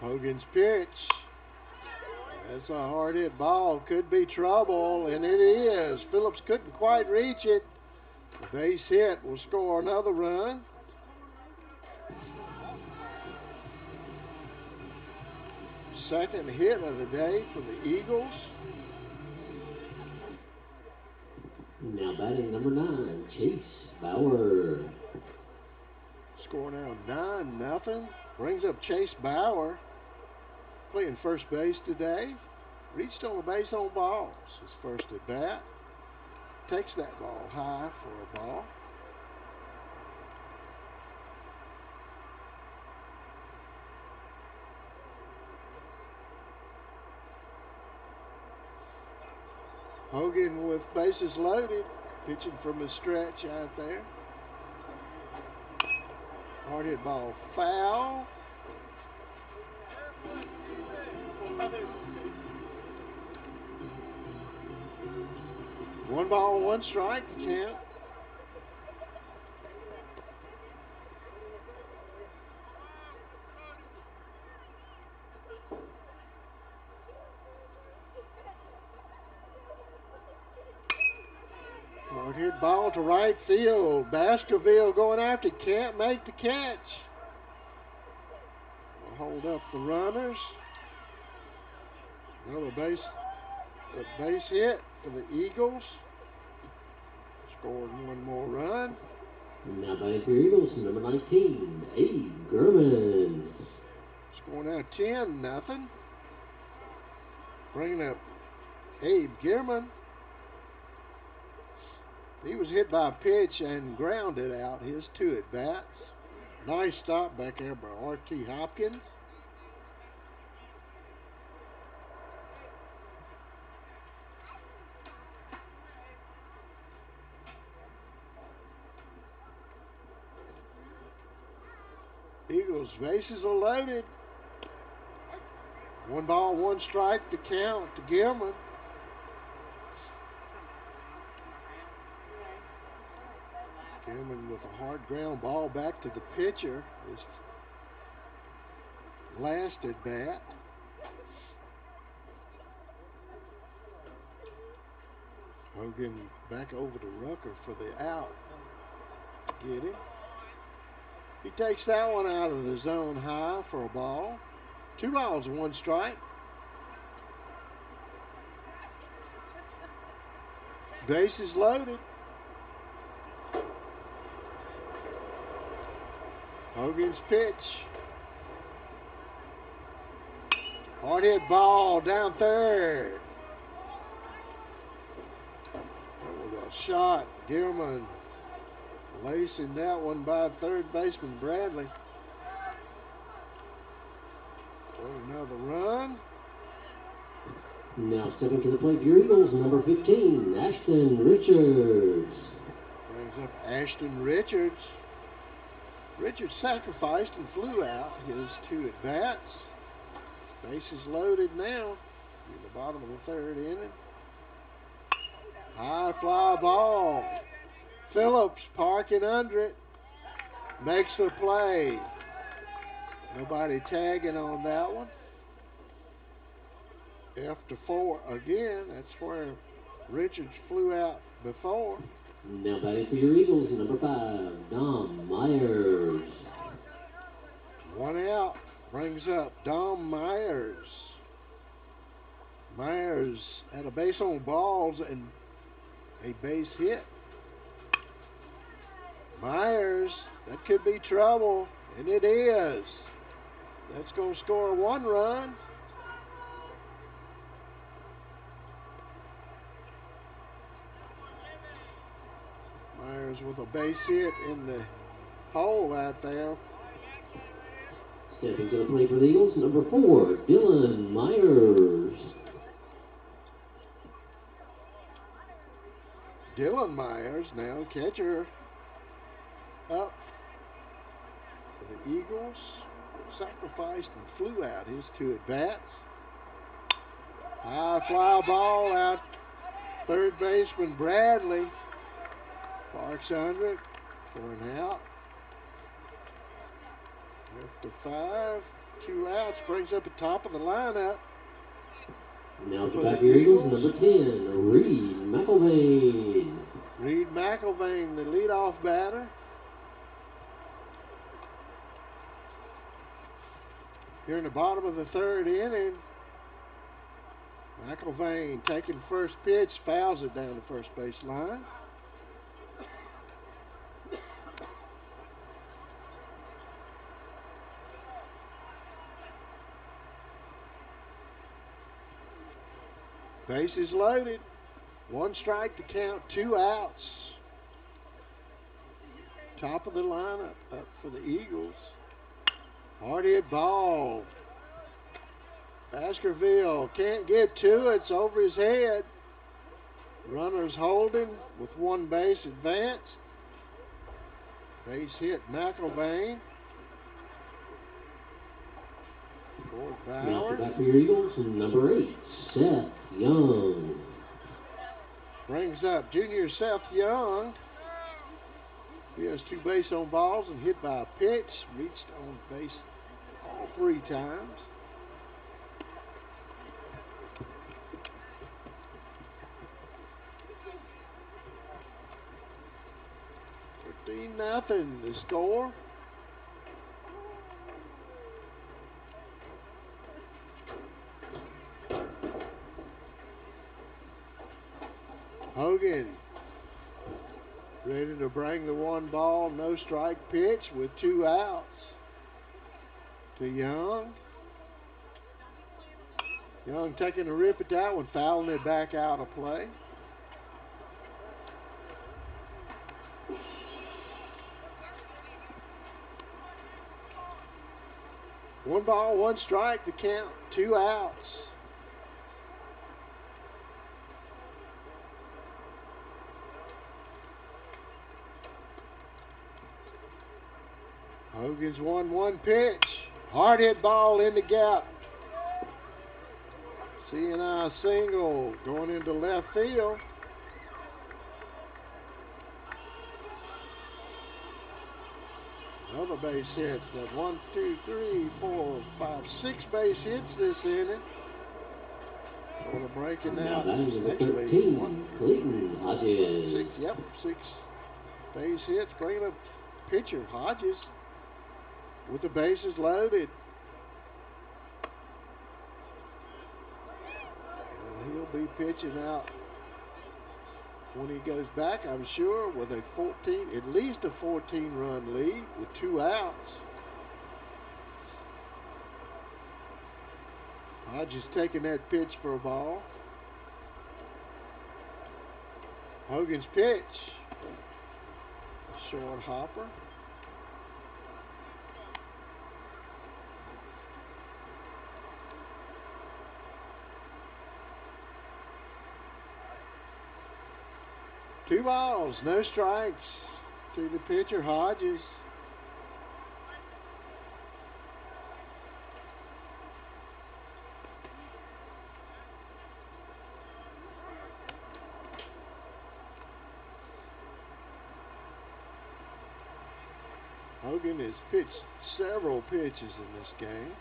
Hogan's pitch. That's a hard hit ball. Could be trouble, and it is. Phillips couldn't quite reach it. The base hit will score another run. Second hit of the day for the Eagles. Now batting number 9, Chase Bauer. Score now 9-0. Brings up Chase Bauer. Playing first base today. Reached on a base on balls. His first at bat. Takes that ball high for a ball. Hogan with bases loaded. Pitching from his stretch out there. Hard hit ball foul. One ball, one strike to count. Hard hit ball to right field. Baskerville going after, can't make the catch. We'll hold up the runners. Another base hit for the Eagles. Scored one more run. Now batting for Eagles, number 19, Abe Gurman. Score now 10-0. Bringing up Abe Gurman. He was hit by a pitch and grounded out his 2 at-bats. Nice stop back there by R.T. Hopkins. Eagles bases are loaded. One ball, one strike to count to Gilman. Gilman with a hard ground ball back to the pitcher. His last at bat. Hogan back over to Rucker for the out. Get him. He takes that one out of the zone high for a ball. 2 balls and 1 strike. Bases loaded. Hogan's pitch. Hard hit ball down third. That was a shot. Gilman lacing that one by third baseman Bradley. For another run. Now stepping to the plate for your Eagles, number 15, Ashton Richards. Brings up Ashton Richards. Richards sacrificed and flew out his 2 at-bats. Bases loaded now in the bottom of the 3rd inning. High fly ball. Phillips parking under it. Makes the play. Nobody tagging on that one. After 4 again. That's where Richards flew out before. Now batting for your Eagles, number 5, Dom Myers. One out brings up Dom Myers. Myers had a base on balls and a base hit. Myers, that could be trouble, and it is. That's going to score 1 run. Myers with a base hit in the hole right there. Stepping to the plate for the Eagles, number 4, Dylan Myers. Dylan Myers, now catcher, up for the Eagles. Sacrificed and flew out his 2 at-bats. High fly ball out. Third baseman Bradley parks under it for an out. After 5, 2 outs, brings up the top of the lineup. Now to back your Eagles, number 10, Reed McElvain. Reed McElvain, the leadoff batter. Here in the bottom of the 3rd inning, McElvain taking first pitch, fouls it down the first base line. Bases loaded. 1 strike to count, 2 outs. Top of the lineup up for the Eagles. Hard hit ball. Baskerville can't get to it. It's over his head. Runners holding with 1 base advanced. Base hit McElvain. Gord Now Bauer. to back for your Eagles, number 8, Seth Young. Brings up junior Seth Young. He has 2 base on balls and hit by a pitch. Reached on base all 3 times. Nothing the score. Hogan ready to bring the 1 ball, no strike pitch with 2 outs to Young. Young taking a rip at that one, fouling it back out of play. One ball, 1 strike to count, 2 outs. Hogan's 1-1 pitch. Hard hit ball in the gap. C&I single going into left field. Another base hit. That 1, 2, 3, 4, 5, 6 base hits this inning. Sort of breaking out. Now that is number Actually, 13, Clayton Hodges. 6 base hits. Bringing up pitcher Hodges with the bases loaded. And he'll be pitching out when he goes back, I'm sure, with a 14, at least a 14-run lead with 2 outs. Hodges taking that pitch for a ball. Hogan's pitch. Short hopper. Two balls, no strikes to the pitcher, Hodges. Hogan has pitched several pitches in this game.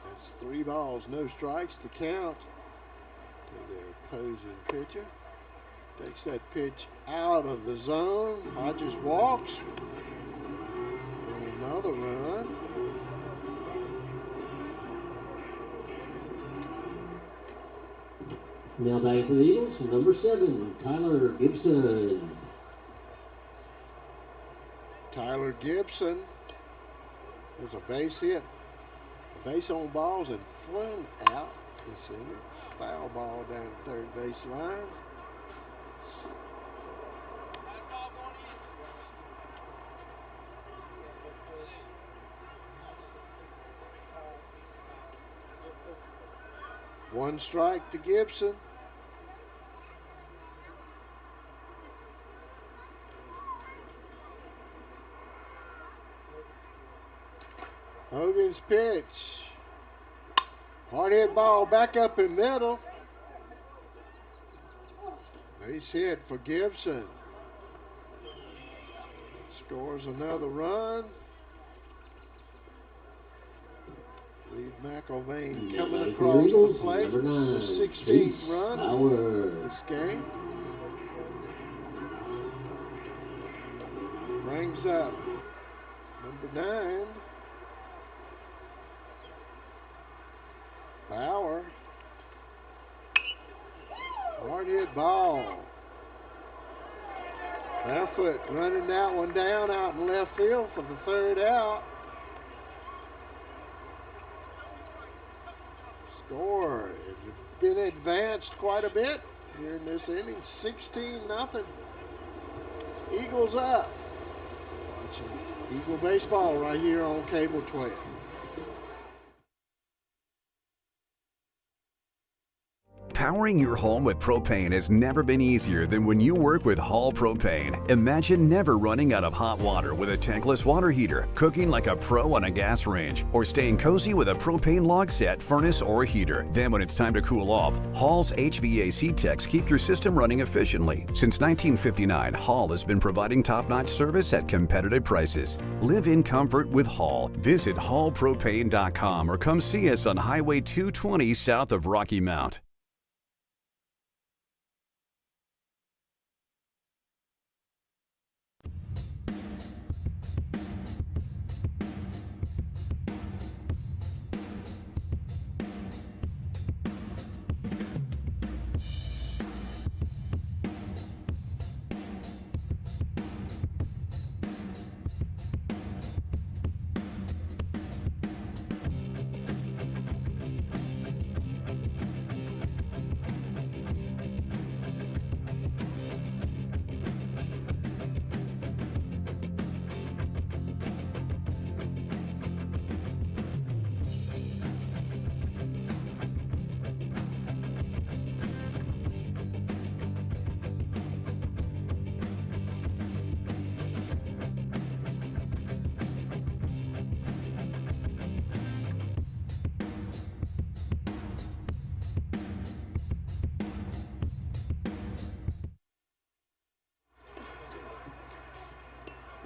That's 3 balls, no strikes to count to their opposing pitcher. Takes that pitch out of the zone. Hodges walks. And another run. Now batting for the Eagles, number 7, Tyler Gibson. Tyler Gibson was a base hit. A base on balls and flung out. You seen it. Foul ball down the third base line. One strike to Gibson. Hogan's pitch. Hard hit ball back up in middle. Base hit for Gibson. Scores another run. Reed McIlvain coming across the plate. The 16th run of this game. Brings up number 9. Bauer. Hard hit ball. Barefoot running that one down out in left field for the third out. Score. It's been advanced quite a bit here in this inning. 16-0. Eagles up. Watching Eagle baseball right here on Cable 12. Powering your home with propane has never been easier than when you work with Hall Propane. Imagine never running out of hot water with a tankless water heater, cooking like a pro on a gas range, or staying cozy with a propane log set, furnace, or heater. Then when it's time to cool off, Hall's HVAC techs keep your system running efficiently. Since 1959, Hall has been providing top-notch service at competitive prices. Live in comfort with Hall. Visit hallpropane.com or come see us on Highway 220 south of Rocky Mount.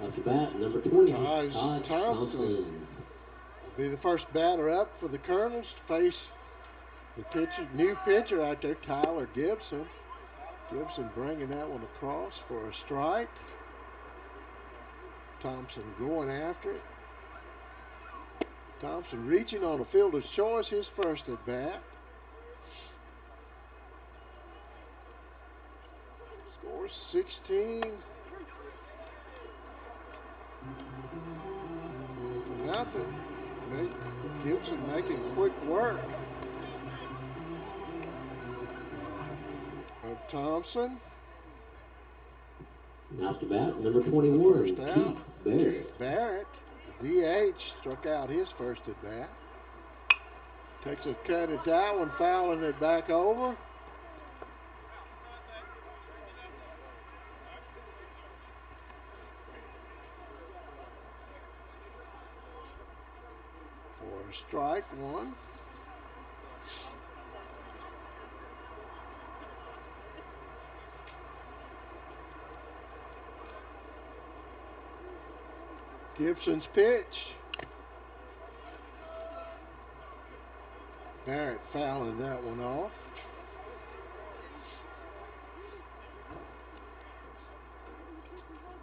Up to bat, number 20, Taj Todd Thompson will be the first batter up for the Colonels to face the new pitcher out there, Tyler Gibson. Gibson bringing that one across for a strike. Thompson going after it. Thompson reaching on a fielder's choice, his first at bat. Score 16. Nothing. Gibson making quick work of Thompson. Now to bat, number 21, First out, Keith Barrett. Keith Barrett, DH, struck out his first at bat. Takes a cut at that one, fouling it back over. For strike one. Gibson's pitch. Barrett fouling that one off.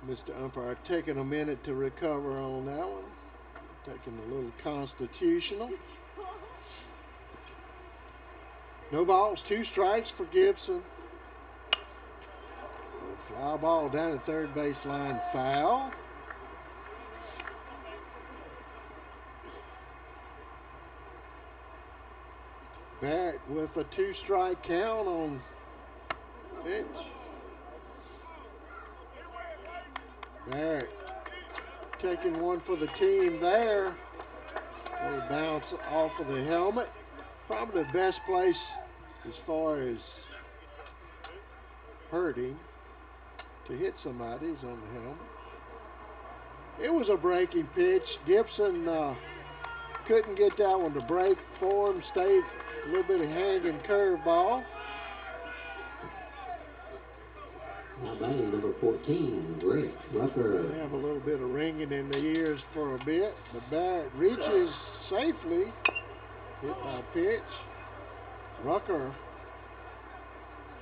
Mr. Umpire taking a minute to recover on that one. Taking a little constitutional. No balls, 2 strikes for Gibson. A fly ball down the third baseline, foul. Barrett with a 2-strike count on pitch. Barrett taking one for the team there. Little bounce off of the helmet. Probably the best place as far as hurting to hit somebody is on the helmet. It was a breaking pitch. Gibson couldn't get that one to break for him. Stayed a little bit of hanging curveball. Now batting number 14, Rick Rucker. They have a little bit of ringing in the ears for a bit, but Barrett reaches safely. Hit by pitch. Rucker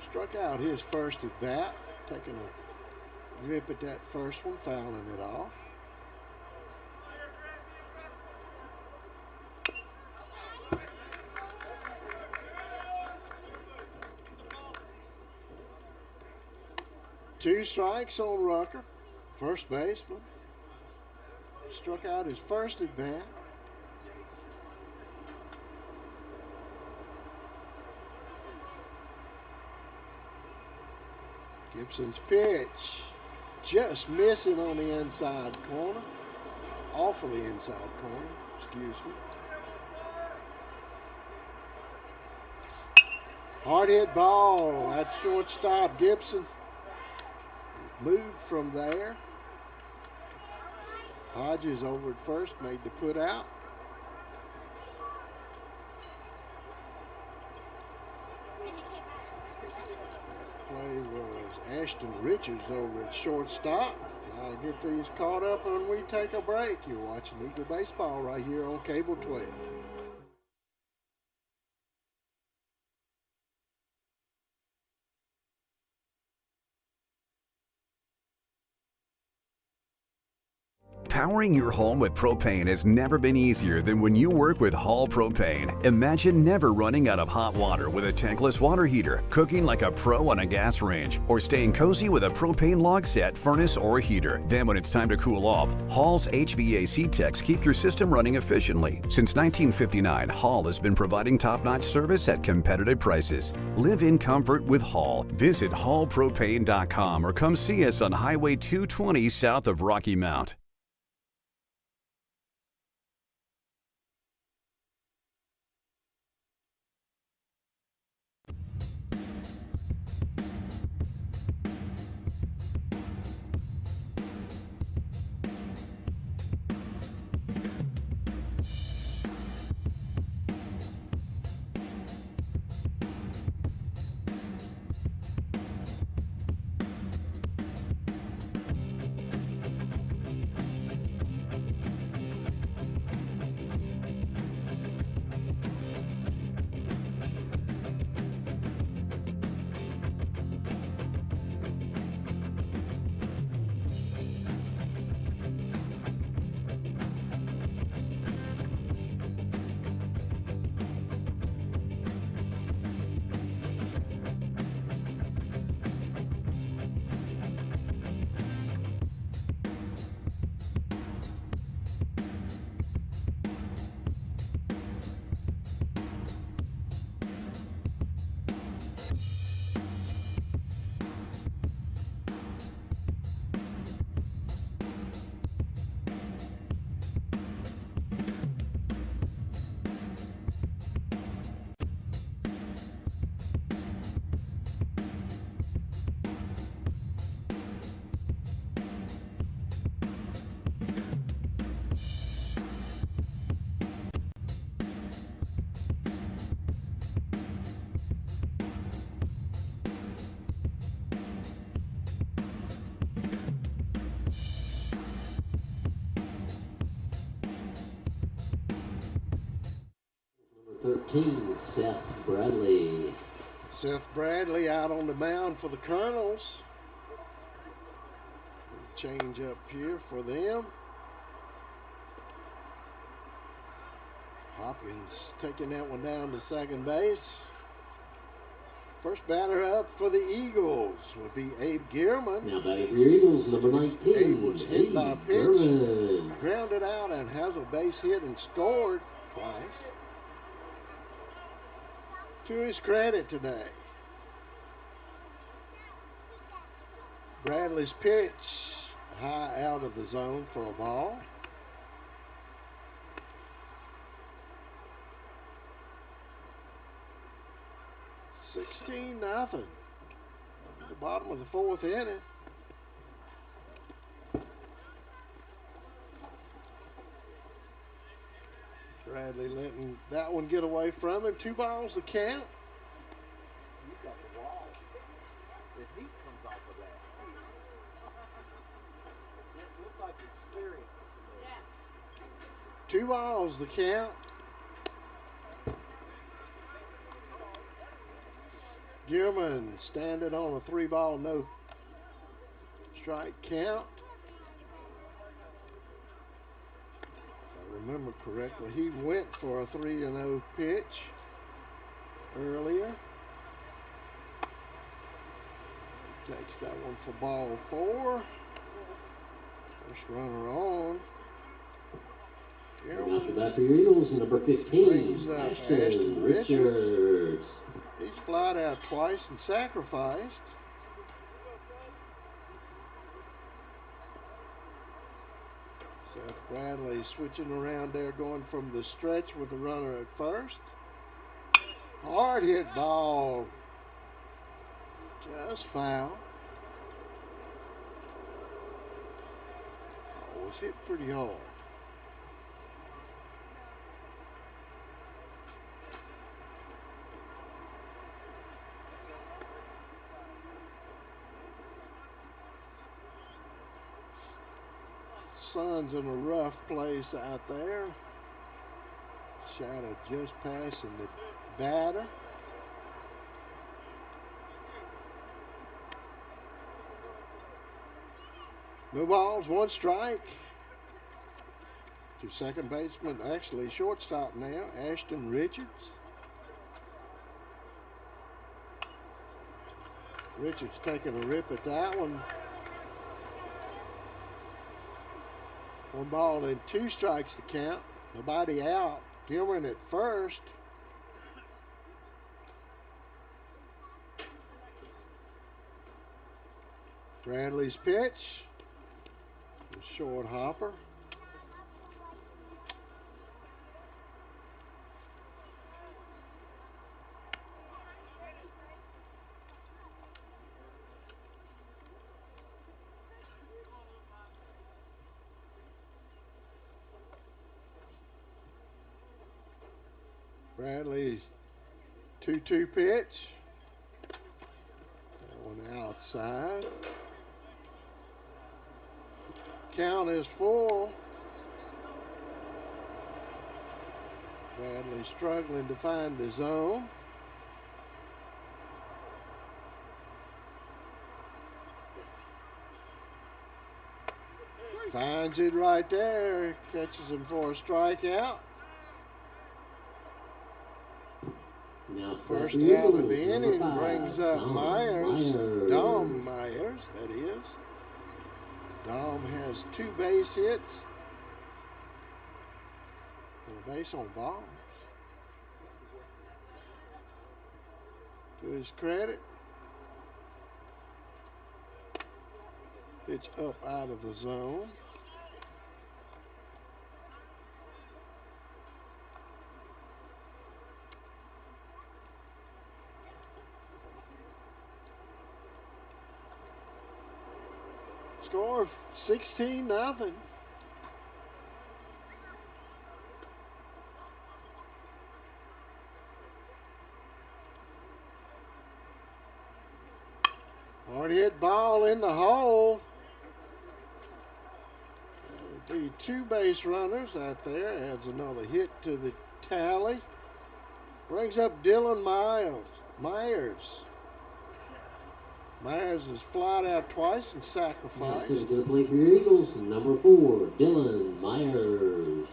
struck out his first at bat, taking a rip at that first one, fouling it off. Two strikes on Rucker, first baseman. Struck out his first at bat. Gibson's pitch just missing on the inside corner. Off of the inside corner, excuse me. Hard hit ball at shortstop. Gibson moved from there. Hodges over at first made the put out. Play was Ashton Richards over at shortstop. I'll get these caught up when we take a break. You're watching Eagle Baseball right here on Cable 12. Powering your home with propane has never been easier than when you work with Hall Propane. Imagine never running out of hot water with a tankless water heater, cooking like a pro on a gas range, or staying cozy with a propane log set, furnace, or heater. Then when it's time to cool off, Hall's HVAC techs keep your system running efficiently. Since 1959, Hall has been providing top-notch service at competitive prices. Live in comfort with Hall. Visit hallpropane.com or come see us on Highway 220 south of Rocky Mount. Number 13, Seth Bradley. Seth Bradley out on the mound for the Colonels. change up here for them. Hopkins taking that one down to second base. First batter up for the Eagles would be Abe Gearman. Now batting for your Eagles, number 19. Abe was hit by a pitch, German. grounded out, and has a base hit and scored twice. To his credit today. Bradley's pitch high out of the zone for a ball. $16-0. The bottom of the fourth inning. Bradley letting that one get away from him. 2 balls to count. You've got the wall. The heat comes off of that. It looks like experience. Yes. 2 balls to count. Gearman standing on a 3-ball no strike count. If I remember correctly, he went for a 3-0 pitch earlier. Takes that one for ball 4. First runner on. After that for your Eagles, number 15. Brings up Ashton Richards. He's flied out twice and sacrificed. Seth Bradley switching around there, going from the stretch with the runner at first. Hard hit ball. Just foul. Oh, it was hit pretty hard. Sun's in a rough place out there. Shadow just passing the batter. No balls, 1 strike. To second baseman, actually shortstop now, Ashton Richards. Richards taking a rip at that one. 1 ball and 2 strikes to count. Nobody out. Gilman at first. Bradley's pitch. A short hopper. Bradley 2-2 pitch. That one outside. Count is full. Bradley struggling to find the zone. Finds it right there. Catches him for a strikeout. Now First out of the inning brings up Myers. Dom Myers, that is. Dom has 2 base hits and a base on balls. To his credit, pitch up out of the zone. Score of 16-0. Hard hit ball in the hole. There'll be 2 base runners out there. Adds another hit to the tally. Brings up Dylan Myers. Myers is flied out twice and Now sacrificed. stepping to the plate for your Eagles, number 4, Dylan Myers.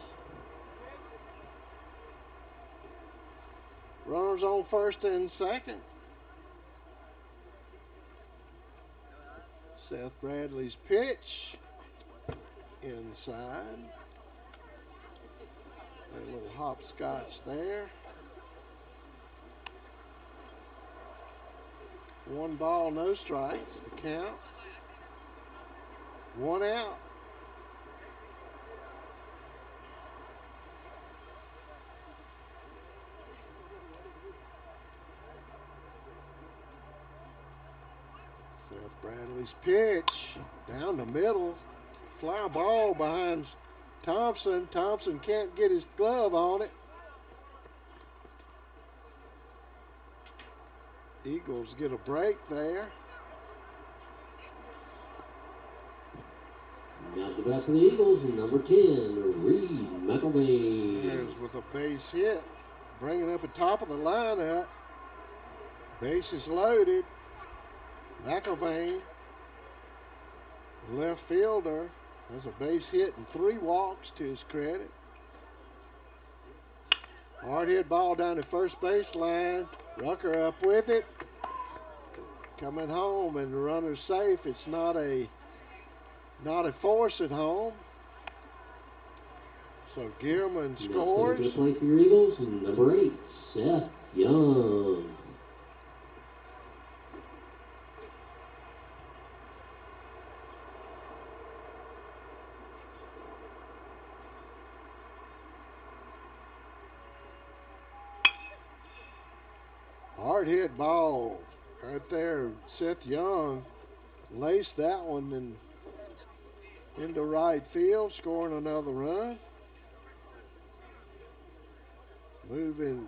Runners on first and second. Seth Bradley's pitch inside. A little hopscotch there. 1 ball, no strikes, the count. 1 out. Seth Bradley's pitch down the middle. Fly ball behind Thompson. Thompson can't get his glove on it. Eagles get a break there. Now to bat for the Eagles, number 10, Reed McElvain. There's with a base hit. Bringing up at top of the lineup. Bases loaded. McElvain, left fielder, has a base hit and 3 walks to his credit. Hard hit ball down the first baseline. Rucker up with it. Coming home and the runner's safe. It's not a force at home. So Gearman scores. Now stepping to the plate for your Eagles, number 8, Seth Young. Hard hit ball right there. Seth Young laced that one and into right field, scoring another run. Moving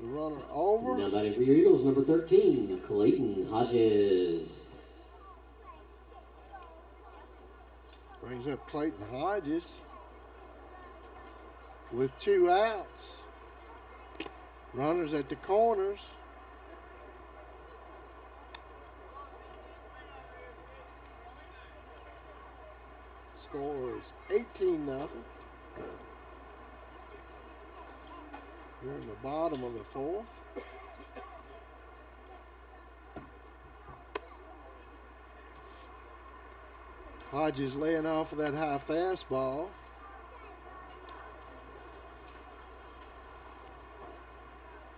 the runner over. Now batting for your Eagles, number 13, Clayton Hodges. Brings up Clayton Hodges with 2 outs. Runners at the corners. Score is 18-0. We're in the bottom of the 4th. Hodges laying off of that high fastball.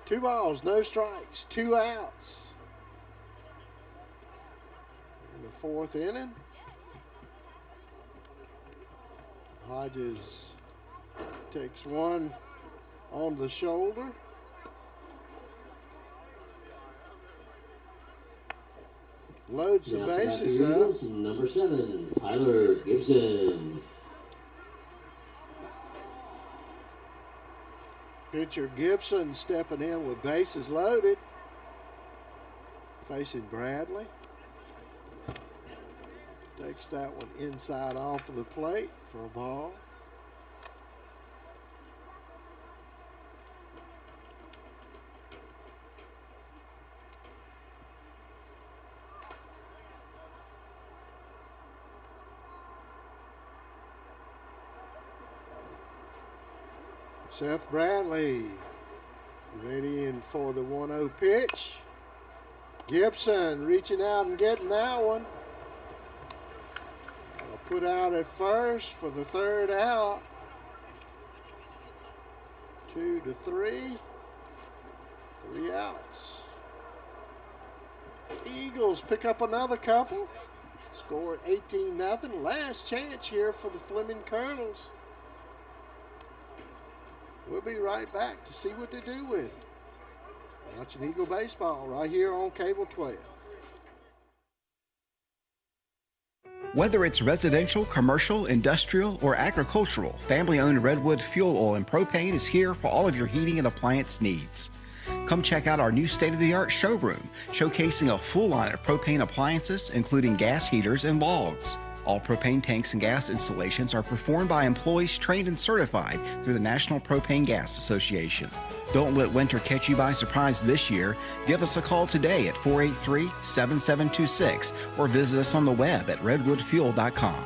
Two balls, no strikes, 2 outs. In the 4th inning. Hodges takes one on the shoulder. Loads the Now back to bases your up. Eagles, number 7, Tyler Gibson. Pitcher Gibson stepping in with bases loaded. Facing Bradley. Takes that one inside off of the plate for a ball. Seth Bradley ready in for the 1-0 pitch. Gibson reaching out and getting that one. Put out at first for the 3rd out. 2-3. 3 outs. Eagles pick up another couple. Score 18-0. Last chance here for the Fleming Colonels. We'll be right back to see what they do with it. Watching Eagle Baseball right here on Cable 12. Whether it's residential, commercial, industrial, or agricultural, family-owned Redwood Fuel Oil and Propane is here for all of your heating and appliance needs. Come check out our new state-of-the-art showroom, showcasing a full line of propane appliances, including gas heaters and logs. All propane tanks and gas installations are performed by employees trained and certified through the National Propane Gas Association. Don't let winter catch you by surprise this year. Give us a call today at 483-7726 or visit us on the web at redwoodfuel.com.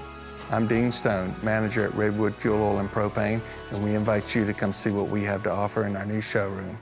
I'm Dean Stone, manager at Redwood Fuel Oil and Propane, and we invite you to come see what we have to offer in our new showroom.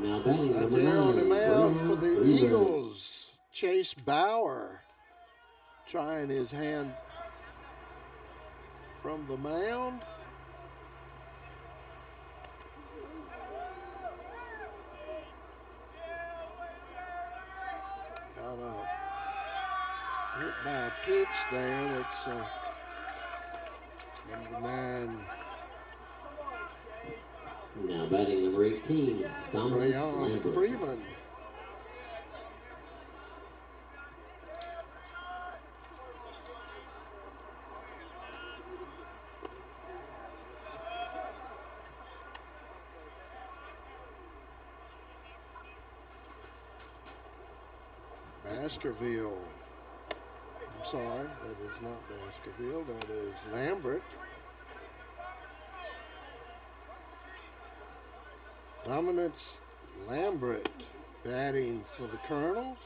Now batting Out number there on the 9, mound Brian for the Freeman. Eagles, Chase Bauer trying his hand from the mound. Got hit by a pitch there. That's number 9. Now batting number 18, Dominic Rayon Lambert. Freeman. Baskerville. I'm sorry, that is not Baskerville, that is Lambert. Dominance Lambert batting for the Colonels.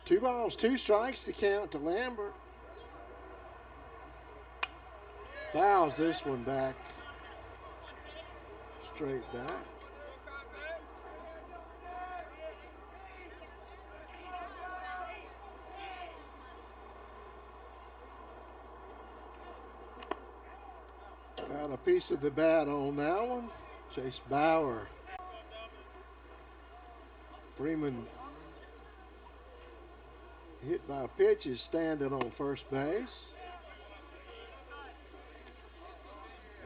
Two balls, 2 strikes to count to Lambert. Fouls this one back. Straight back. Got a piece of the bat on that one. Chase Bauer. Freeman hit by a pitch, is standing on first base.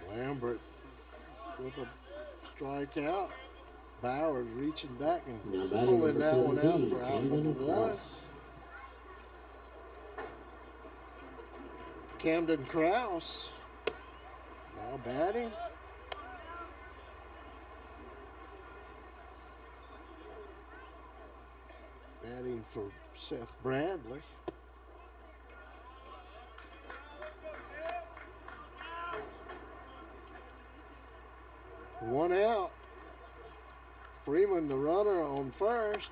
Lambert with a strikeout. Bauer reaching back and Now batting pulling number that one 17, out for out Camden number 1. Krause. Camden Krause now batting. Batting for Seth Bradley. One out. Freeman, the runner, on first.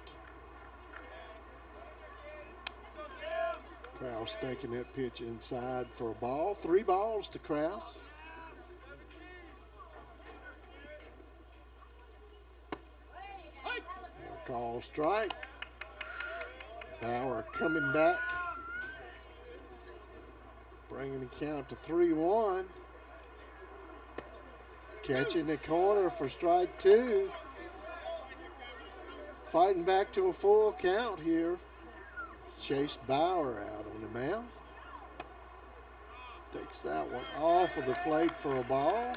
Krause taking that pitch inside for a ball. 3 balls to Krause. Call strike. Bauer coming back. Bringing the count to 3-1. Catching the corner for strike 2. Fighting back to a full count here. Chase Bauer out on the mound. Takes that one off of the plate for a ball.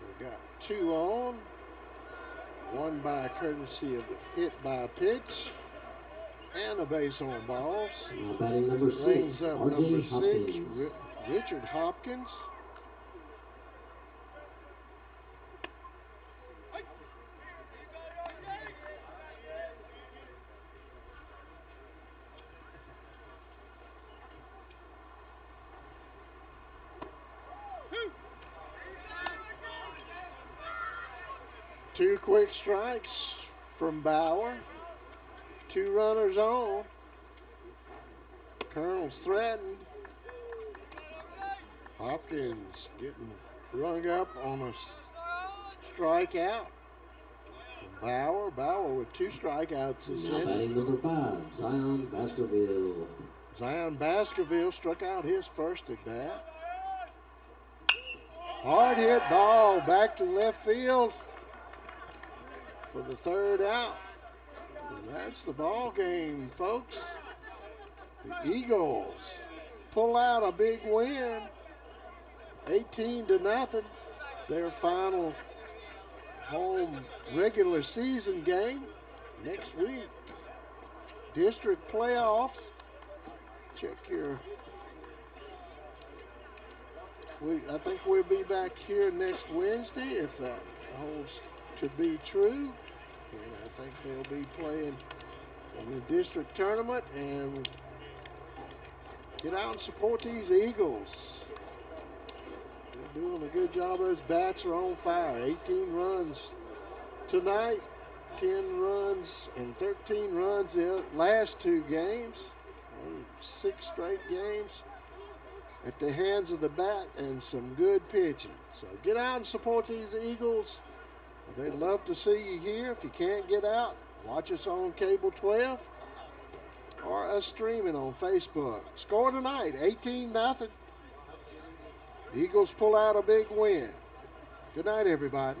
We got 2 on. Won by courtesy of a hit by pitch and a base on balls. Now batting number 6, Brings up number R.J. 6, Hopkins. Richard Hopkins. Two quick strikes from Bauer. 2 runners on. Colonel's threatened. Hopkins getting rung up on a strikeout from Bauer. Bauer with 2 strikeouts this Now inning. batting number 5, Zion Baskerville. Zion Baskerville struck out his first at bat. Hard hit ball back to left field for the 3rd out. And that's the ball game, folks. The Eagles pull out a big win, 18-0. Their final home regular season game. Next week, district playoffs. Check your. I think we'll be back here next Wednesday if that holds to be true. And I think they'll be playing in the district tournament. And get out and support these Eagles. They're doing a good job. Those bats are on fire. 18 runs tonight, 10 runs and 13 runs the last 2 games. 6 straight games at the hands of the bat and some good pitching. So get out and support these Eagles. They'd love to see you here. If you can't get out, watch us on Cable 12 or us streaming on Facebook. Score tonight, 18-0. Eagles pull out a big win. Good night, everybody.